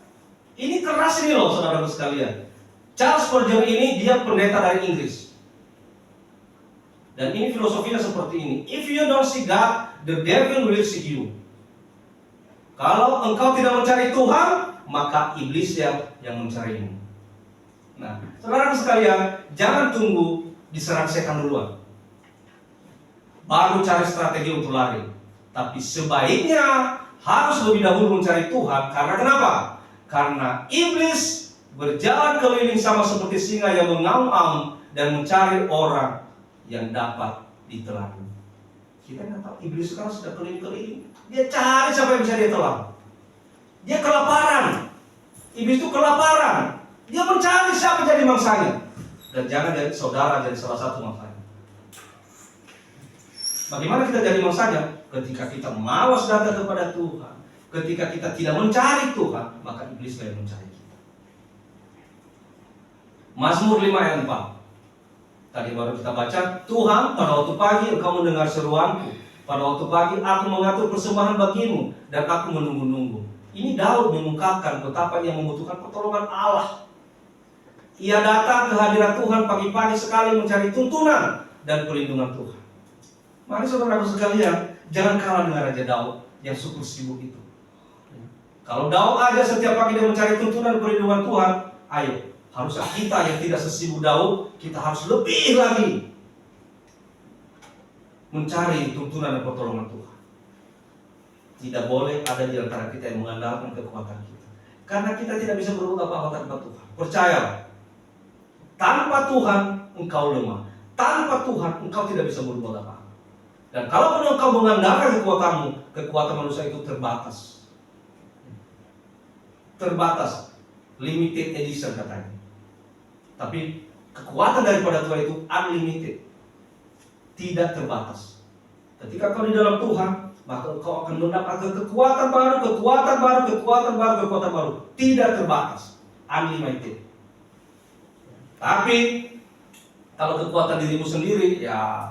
Ini keras ini loh, saudara sekalian. Charles Spurgeon ini dia pendeta dari Inggris. Dan ini filosofinya seperti ini. If you don't seek God, the devil will seek you. Kalau engkau tidak mencari Tuhan, maka iblis yang mencarimu. Nah, saudara sekalian, jangan tunggu diserang setan duluan, baru cari strategi untuk lari. Tapi sebaiknya harus lebih dahulu mencari Tuhan. Karena kenapa? Karena iblis berjalan keliling sama seperti singa yang mengaum-aum dan mencari orang yang dapat ditelan. Kita nggak tahu, iblis sekarang sudah keliling-keliling. Dia cari siapa yang bisa dia telan. Dia kelaparan. Iblis itu kelaparan. Dia mencari siapa jadi mangsanya. Dan jangan jadi saudara jadi salah satu mangsanya. Bagaimana kita jadi mangsanya? Ketika kita malas datang kepada Tuhan, ketika kita tidak mencari Tuhan, maka iblis yang mencari kita. Mazmur 5 ayat 4. Tadi baru kita baca, Tuhan, pada waktu pagi engkau mendengar seruanku. Pada waktu pagi aku mengatur persembahan bagimu dan aku menunggu-nunggu. Ini Daud mengungkapkan betapa ia membutuhkan pertolongan Allah. Ia datang ke hadirat Tuhan pagi-pagi sekali mencari tuntunan dan perlindungan Tuhan. Mari saudara sekalian, jangan kalah dengan Raja Daud yang syukur sibuk itu. Kalau Daud aja setiap pagi dia mencari tuntunan dan perlindungan Tuhan, ayo, harusnya kita yang tidak sesibuk Daud, kita harus lebih lagi mencari tuntunan dan pertolongan Tuhan. Tidak boleh ada di antara kita yang mengandalkan kekuatan kita, karena kita tidak bisa berbuat apa-apa tanpa Tuhan. Percayalah, tanpa Tuhan engkau lemah. Tanpa Tuhan engkau tidak bisa berbuat apa-apa. Dan kalaupun engkau mengandalkan kekuatanmu, kekuatan manusia itu terbatas. Terbatas, limited edition katanya. Tapi kekuatan daripada Tuhan itu unlimited, tidak terbatas. Ketika kau di dalam Tuhan, maka kau akan mendapatkan kekuatan baru, kekuatan baru, kekuatan baru, kekuatan baru, tidak terbatas, unlimited. Tapi kalau kekuatan dirimu sendiri, ya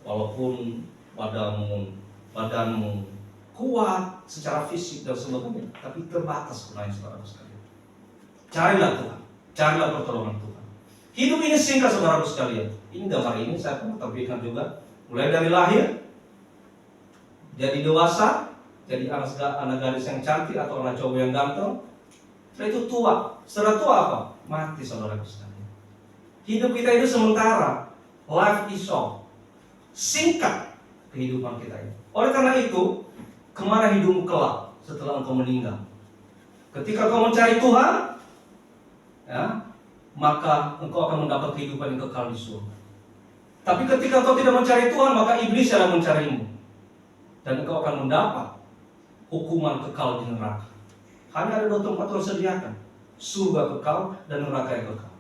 walaupun badanmu kuat secara fisik dan sebagainya, tapi terbatas sebenarnya saudara sekalian. Carilah Tuhan, carilah pertolongan Tuhan. Hidup ini singkat saudara sekalian. Ini gambar ini saya pernah tampilkan juga. Mulai dari lahir, jadi dewasa, jadi anak gadis yang cantik atau anak cowok yang ganteng. Setelah itu tua. Setelah tua apa? Mati saudara sekalian. Hidup kita itu sementara. Life is short. Singkat kehidupan kita ini. Oleh karena itu, kemana hidupmu kelak setelah engkau meninggal? Ketika kau mencari Tuhan, ya, maka engkau akan mendapat kehidupan yang kekal di surga. Tapi ketika engkau tidak mencari Tuhan, maka iblis yang mencarimu, dan engkau akan mendapat hukuman kekal di neraka. Hanya ada dua tempat Tuhan sediakan, surga kekal dan neraka yang kekal.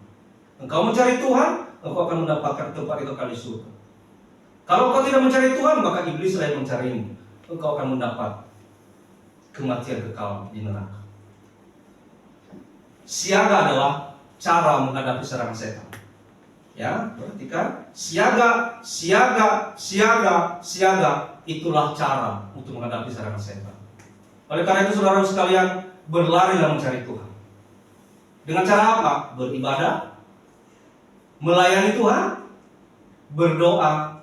Engkau mencari Tuhan, engkau akan mendapatkan tempat yang kekal di surga. Kalau kau tidak mencari Tuhan, maka iblis yang mencarimu. Engkau akan mendapat kematian kekal di neraka. Siaga adalah cara menghadapi serangan setan. Ya, perhatikan, siaga, siaga, siaga, siaga, itulah cara untuk menghadapi serangan setan. Oleh karena itu, saudara sekalian, berlarilah mencari Tuhan. Dengan cara apa? Beribadah, melayani Tuhan, berdoa,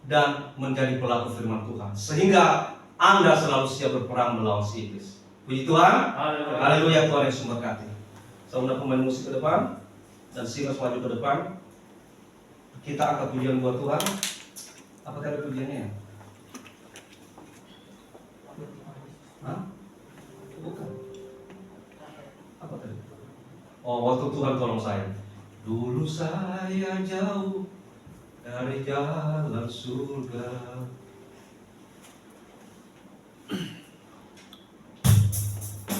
dan menjadi pelaku firman Tuhan, sehingga Anda selalu siap berperang melawan si iblis. Puji Tuhan, haleluya. Tuhan Yesus memberkati. Saya undang pemain musik ke depan dan Silas maju ke depan. Kita angkat pujian buat Tuhan. Apa tadi pujiannya? Hah? Bukan. Apa tadi? Oh, waktu Tuhan tolong saya. Dulu saya jauh dari jalan surga.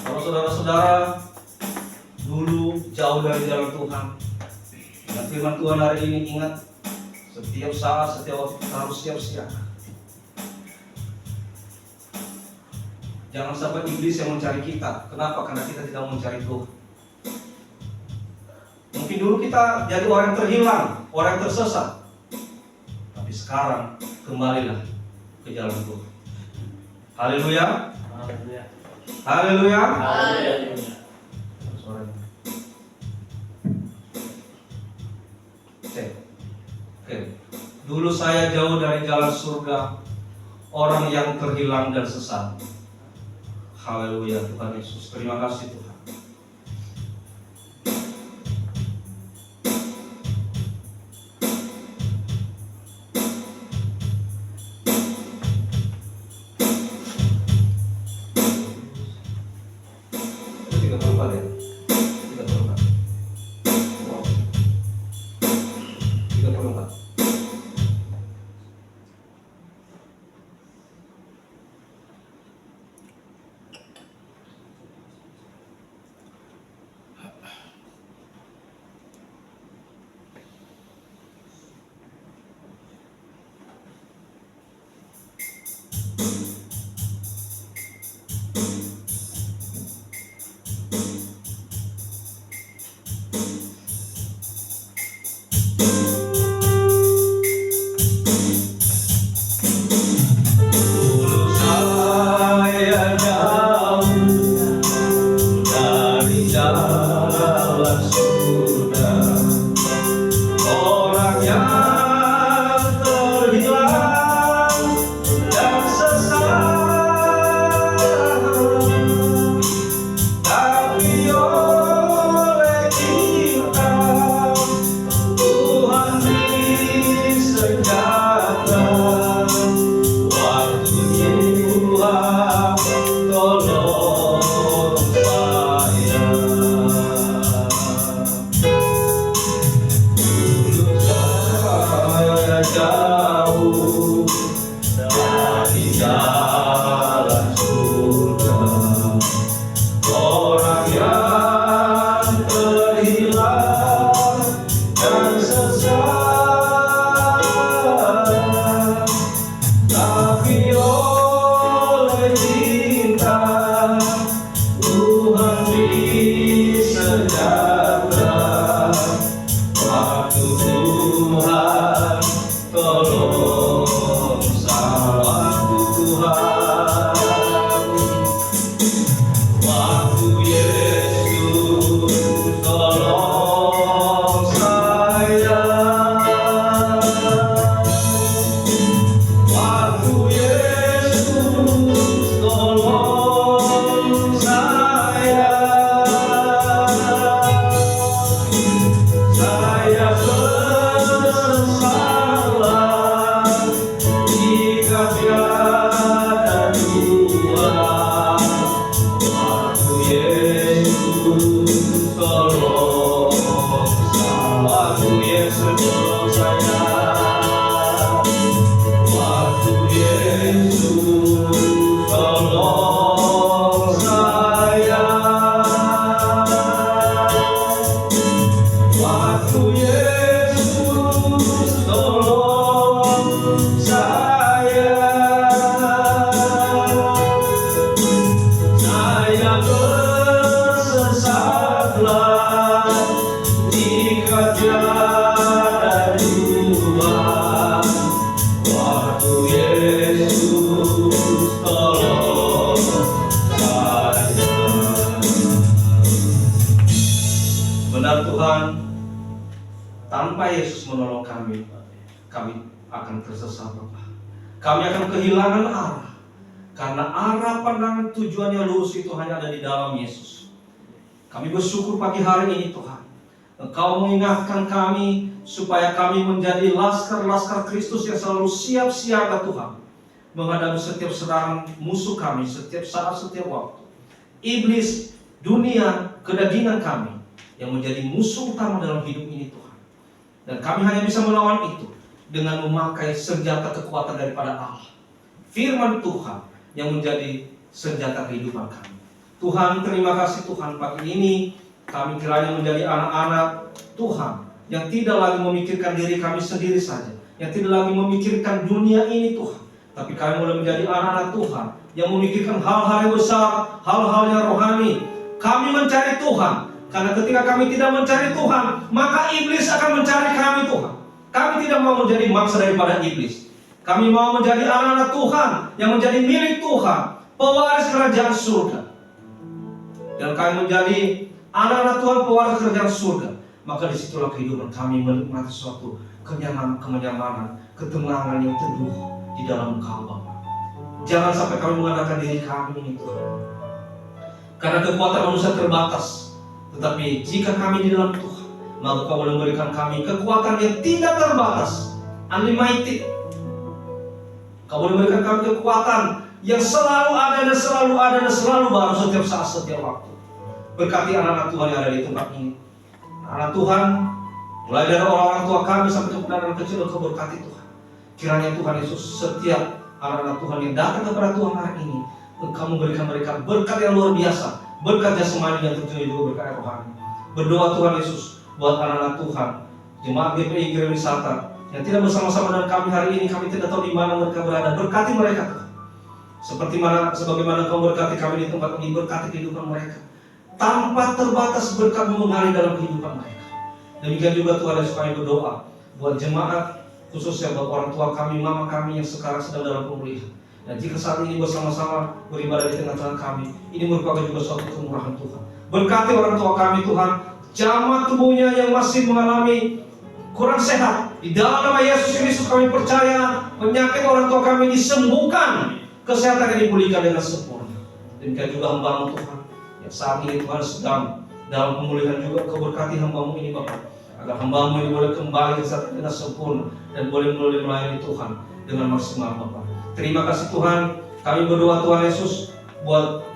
Kalau saudara-saudara dulu jauh dari jalan Tuhan, dengan firman Tuhan hari ini, ingat, setiap saat, setiap waktu kita harus siap-siap. Jangan sampai iblis yang mencari kita. Kenapa? Karena kita tidak mencari Tuhan. Mungkin dulu kita jadi orang yang terhilang, orang yang tersesat. Tapi sekarang kembalilah ke jalan Tuhan. Haleluya. Haleluya. Haleluya. Haleluya. Suaranya. Cek. Oke. Dulu saya jauh dari jalan surga, orang yang terhilang dan sesat. Haleluya Tuhan Yesus. Terima kasih Tuhan. Yesus menolong kami akan tersesat Bapa. Kami akan kehilangan arah. Karena arah pandangan tujuannya lurus itu hanya ada di dalam Yesus. Kami bersyukur pagi hari ini Tuhan, Engkau mengingatkan kami supaya kami menjadi laskar-laskar Kristus yang selalu siap siaga Tuhan, menghadapi setiap serangan musuh kami, setiap saat, setiap waktu. Iblis, dunia, kedagingan kami yang menjadi musuh utama dalam hidup ini Tuhan. Dan kami hanya bisa melawan itu dengan memakai senjata kekuatan daripada Allah, firman Tuhan yang menjadi senjata kehidupan kami. Tuhan, terima kasih Tuhan, pagi ini kami kiranya menjadi anak-anak Tuhan yang tidak lagi memikirkan diri kami sendiri saja, yang tidak lagi memikirkan dunia ini Tuhan, tapi kami mulai menjadi anak-anak Tuhan yang memikirkan hal-hal yang besar, hal-hal yang rohani. Kami mencari Tuhan, karena ketika kami tidak mencari Tuhan, maka iblis akan mencari kami Tuhan. Kami tidak mau menjadi mangsa daripada iblis. Kami mau menjadi anak-anak Tuhan yang menjadi milik Tuhan, pewaris kerajaan surga. Dan kami menjadi anak-anak Tuhan, pewaris kerajaan surga. Maka disitulah kehidupan kami menikmati suatu kenyamanan, ketenangan yang teduh di dalam Engkau Bapa. Jangan sampai kami mengandalkan diri kami ini Tuhan, karena kekuatan manusia terbatas. Tetapi jika kami di dalam Tuhan, maka Kau boleh memberikan kami kekuatan yang tidak terbatas, unlimited. Kau boleh memberikan kami kekuatan yang selalu ada dan selalu ada dan selalu baru setiap saat, setiap waktu. Berkati anak-anak Tuhan yang ada di tempat ini. Anak Tuhan, mulai dari orang-orang tua kami sampai kepada anak kecil, Engkau berkati Tuhan. Kiranya Tuhan Yesus, setiap anak-anak Tuhan yang datang kepada Tuhan hari ini, Engkau memberikan mereka berkat yang luar biasa, berkat jasmani yang tentunya juga berkat rohani. Berdoa Tuhan Yesus buat anak-anak Tuhan, jemaat GPI Gereja Wisata yang tidak bersama-sama dengan kami hari ini. Kami tidak tahu di mana mereka berada. Berkati mereka Tuhan. Sebagaimana Engkau berkati kami di tempat ini, berkati kehidupan mereka. Tanpa terbatas berkat mengalir dalam kehidupan mereka. Demikian juga Tuhan Yesus, kami berdoa buat jemaat, khususnya buat orang tua kami, mama kami yang sekarang sedang dalam pemulihan. Dan jika saat ini bersama-sama beribadah di tengah-tengah kami, ini merupakan juga suatu kemurahan Tuhan. Berkati orang tua kami Tuhan, jamaah tubuhnya yang masih mengalami kurang sehat, di dalam nama Yesus Kristus kami percaya penyakit orang tua kami disembuhkan, kesehatan yang dipulihkan dengan sempurna. Demikian juga hamba-Mu Tuhan yang saat ini Tuhan sedang dalam pemulihan juga. Kau berkati hamba-Mu ini Bapak, agar hamba-Mu ini boleh kembali kesehatan dengan sempurna dan boleh melayani Tuhan dengan maksimal Bapak. Terima kasih Tuhan. Kami berdoa Tuhan Yesus buat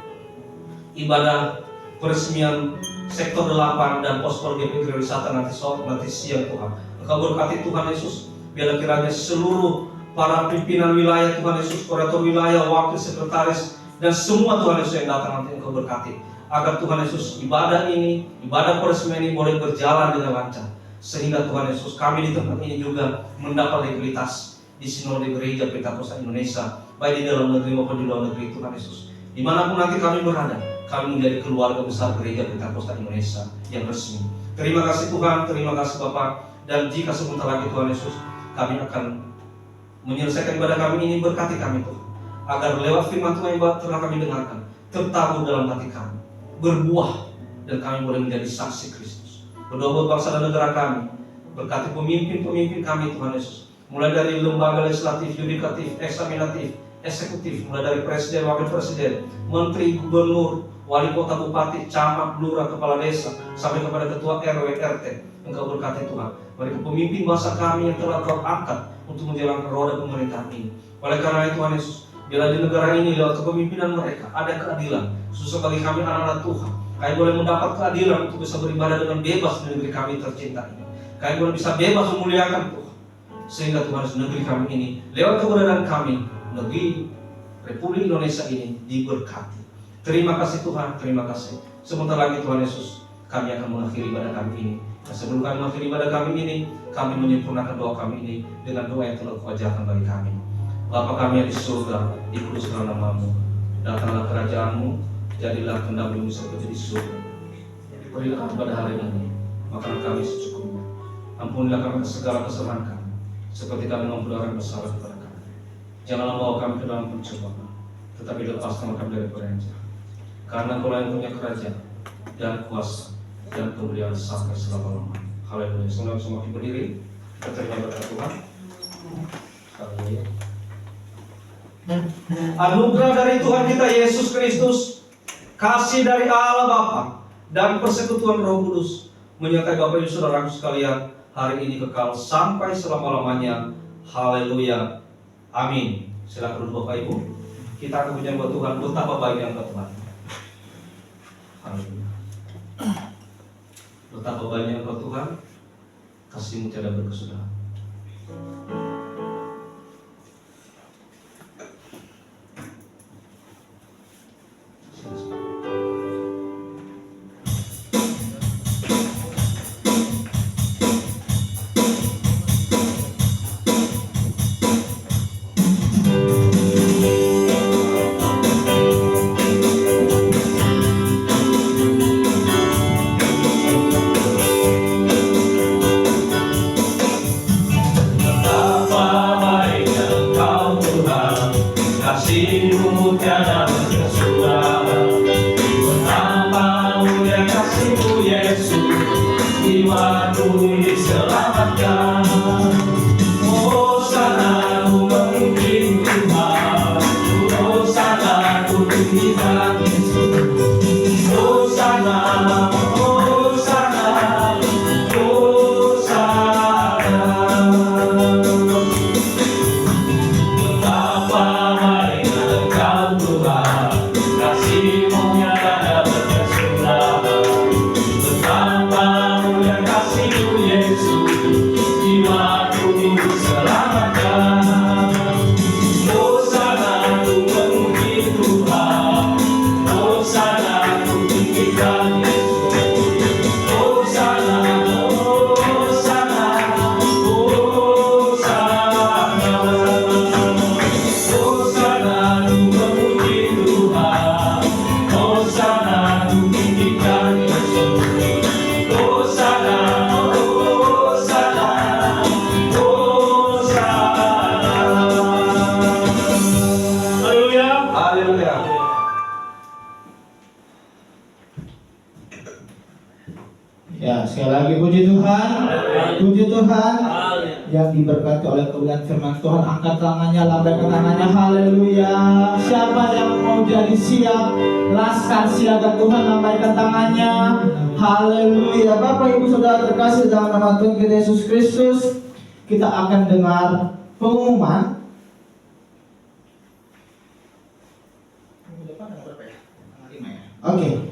ibadah peresmian sektor 8 dan pospol GPI Gereja Wisata nanti siang Tuhan. Engkau berkati Tuhan Yesus, biarlah kiranya seluruh para pimpinan wilayah Tuhan Yesus, kurator wilayah, wakil sekretaris, dan semua Tuhan Yesus yang datang nanti Engkau berkati, agar Tuhan Yesus ibadah peresmian ini boleh berjalan dengan lancar, sehingga Tuhan Yesus kami di tempat ini juga mendapat legalitas di Sinode Gereja Pentakosta Indonesia, baik di dalam negeri maupun di luar negeri Tuhan Yesus. Dimanapun nanti kami berada, kami menjadi keluarga besar Gereja Pentakosta Indonesia yang resmi. Terima kasih Tuhan, terima kasih Bapak. Dan jika sebentar lagi Tuhan Yesus, kami akan menyelesaikan ibadah kami ini, berkati kami Tuhan, agar lewat firman Tuhan yang telah kami dengarkan tertabur dalam hati kami, berbuah, dan kami boleh menjadi saksi Kristus. Berdoa buat bangsa dan negara kami, berkati pemimpin-pemimpin kami Tuhan Yesus, mulai dari lembaga legislatif, yudikatif, eksaminatif, eksekutif, mulai dari presiden, wakil presiden, menteri, gubernur, wali kota, bupati, camat, lurah, kepala desa, sampai kepada ketua RW, RT. Engkau berkati Tuhan, mereka pemimpin bangsa kami yang telah Kau angkat untuk menjalankan roda pemerintahan ini. Oleh karena itu Tuhan Yesus, bila di negara ini lewat kepemimpinan mereka ada keadilan, khusus bagi kami anak-anak Tuhan, kami boleh mendapat keadilan untuk bisa beribadah dengan bebas di negeri kami tercinta ini. Kami boleh bisa bebas memuliakan Tuhan, sehingga Tuhan Yesus, negeri kami ini lewat keberadaan kami, negeri Republik Indonesia ini diberkati. Terima kasih Tuhan, terima kasih. Sebentar lagi Tuhan Yesus, kami akan mengakhiri ibadah kami ini. Dan sebelum kami mengakhiri ibadah kami ini, kami menyempurnakan doa kami ini dengan doa yang telah Kau ajarkan bagi kami. Bapa kami yang di surga, dikuduskanlah nama-Mu, datanglah kerajaan-Mu, jadilah kehendak-Mu seperti di surga. Berilah kami pada hari ini makanan kami secukupnya. Ampunilah kami segala kesalahan kami, seperti kami mengampuni orang bersalah kepada kami. Janganlah bawa kami ke dalam pencobaan, tetapi lepaskanlah kami dari yang jahat. Karena Kau yang punya kerajaan dan kuasa dan kemuliaan sampai selama-lamanya. Haleluya. Semua berdiri. Terima berkat Tuhan. Haleluya. Anugerah dari Tuhan kita Yesus Kristus, kasih dari Allah Bapa, dan persekutuan Roh Kudus menyertai Bapak Ibu Saudaraku sekalian hari ini kekal sampai selama-lamanya. Haleluya. Amin. Silakan duduk Bapak Ibu. Kita akan menyembah Tuhan, betapa baiknya Engkau Tuhan. Haleluya. Betapa baiknya Engkau Tuhan, kasih-Mu tiada berkesudahan. Kasih-Mu tiada berkesudahan. Betapa mulia kasih-Mu Yesus, jiwaku diselamatkan. Hosana ku memuji Tuhan, Hosana ku tinggikan Yesus. Hosana, Hosana, Hosana. Betapa baiknya Engkau Tuhan, kasih-Mu tiada berkesudahan. Betapa mulia kasih-Mu Yesus, jiwaku diselamatkan. Hosana ku memuji Tuhan, Hosana ku tinggikan Yesus. Hosana, Hosana, Hosana. Hosana ku memuji Tuhan, Hosana ku tinggikan Yesus. Hosana, Hosana, Hosana. Haleluya. Haleluya. Ya, sekali lagi puji Tuhan. Puji Tuhan. Yang diberkati oleh kemuliaan firman Tuhan, angkat tangannya, lambaikan tangannya. Haleluya. Siapa yang mau jadi siap laskar siaga Tuhan, lambaikan tangannya. Haleluya. Bapak Ibu Saudara terkasih dalam nama Tuhan kita Yesus Kristus, kita akan dengar pengumuman. Oke.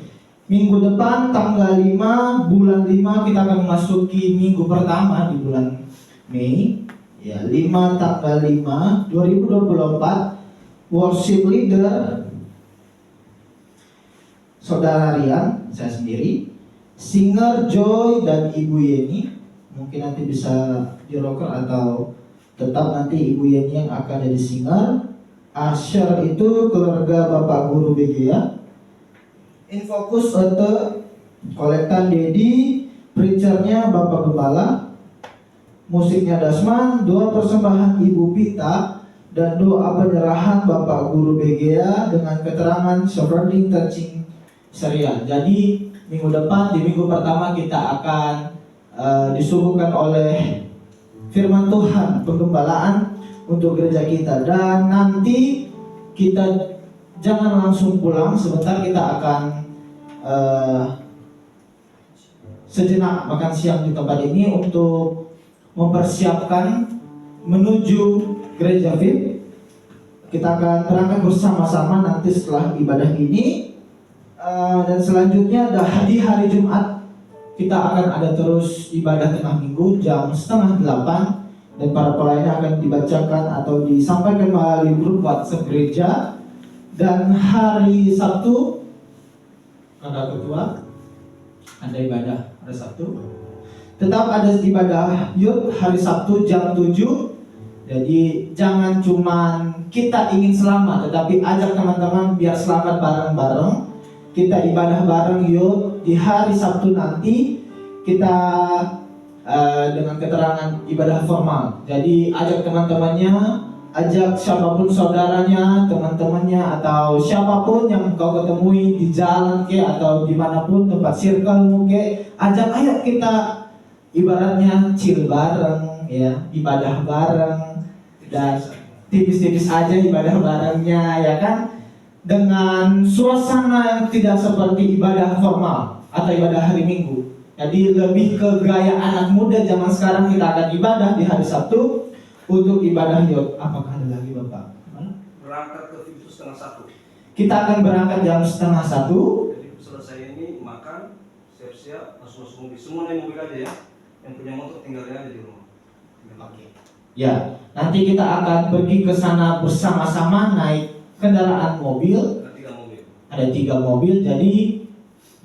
Minggu depan tanggal 5 bulan 5 kita akan memasuki minggu pertama di bulan Mei. Ya, 5 tanggal 5 2024 worship leader Saudara Rian, saya sendiri, singer Joy dan Ibu Yeni. Mungkin nanti bisa di rocker atau tetap nanti Ibu Yeni yang akan jadi singer. Usher itu keluarga Bapak Guru BGA. Infokus Ote, kolektan Dedi, preachernya Bapak Gembala, musiknya Dasman, doa persembahan Ibu Pita, dan doa penyerahan Bapak Guru BGA dengan keterangan Sovereign Touching Syariah. Jadi minggu depan, di minggu pertama kita akan disuguhkan oleh firman Tuhan, penggembalaan untuk gereja kita. Dan nanti kita jangan langsung pulang, sebentar kita akan sejenak makan siang di tempat ini untuk mempersiapkan menuju gereja VIP. Kita akan berangkat bersama-sama nanti setelah ibadah ini. Dan selanjutnya di hari Jumat kita akan ada terus ibadah tengah minggu jam 7:30, dan para pelayan akan dibacakan atau disampaikan melalui grup WhatsApp gereja. Dan hari Sabtu ada ketua, ada ibadah hari Sabtu. Tetap ada ibadah youth hari Sabtu jam 7. Jadi jangan cuman kita ingin selamat, tetapi ajak teman-teman biar selamat bareng-bareng. Kita ibadah bareng youth di hari Sabtu nanti. Kita dengan keterangan ibadah formal. Jadi ajak teman-temannya, ajak siapapun saudaranya, teman-temannya, atau siapapun yang kau ketemui di jalan ke atau dimanapun tempat circle ke, ajak, ayo kita ibaratnya chill bareng, ya, ibadah bareng, dan tipis-tipis aja ibadah barengnya ya kan, dengan suasana yang tidak seperti ibadah formal atau ibadah hari Minggu. Jadi lebih ke gaya anak muda zaman sekarang. Kita akan ibadah di hari Sabtu untuk ibadah Yod. Apakah ada lagi Bapak? Berangkat ke Filipus 12:30. Kita akan berangkat jam 12:30. Jadi selesai ini makan, siap-siap, langsung masuk mobil. Semua naik mobil aja ya. Yang punya motor tinggalin aja di rumah. Oke. Ya, nanti kita akan pergi ke sana bersama-sama naik kendaraan mobil. Ada 3 mobil. Ada 3 mobil, jadi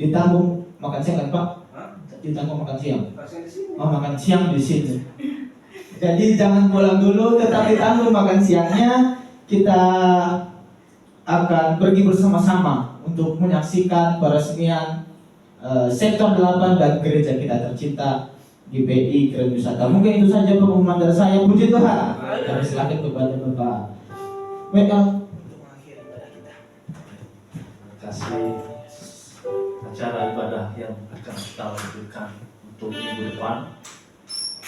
ditanggung makan siang kan Pak? Hah? Ditanggung makan siang. Kasih di sini. Oh, makan siang di sini. Jadi jangan pulang dulu, tetap ditanggung makan siangnya. Kita akan pergi bersama-sama untuk menyaksikan peresmian sektor 8 dan gereja kita tercinta GPI Keren Wisata. Mungkin itu saja pengumuman dari saya. Puji Tuhan. Kami silakan kepada Bapak WL untuk mengakhiri ibadah kita. Terima kasih. Acara ibadah yang akan kita lanjutkan untuk minggu depan,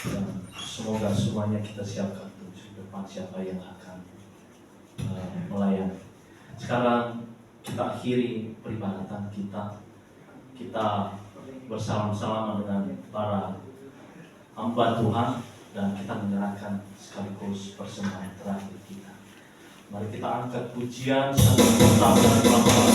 dan semoga semuanya kita siapkan untuk minggu depan siapa yang akan melayani. Sekarang kita akhiri peribadatan kita. Kita bersama-sama dengan para hamba Tuhan dan kita menyerahkan sekaligus persembahan terakhir kita. Mari kita angkat pujian satu pertama Tuhan.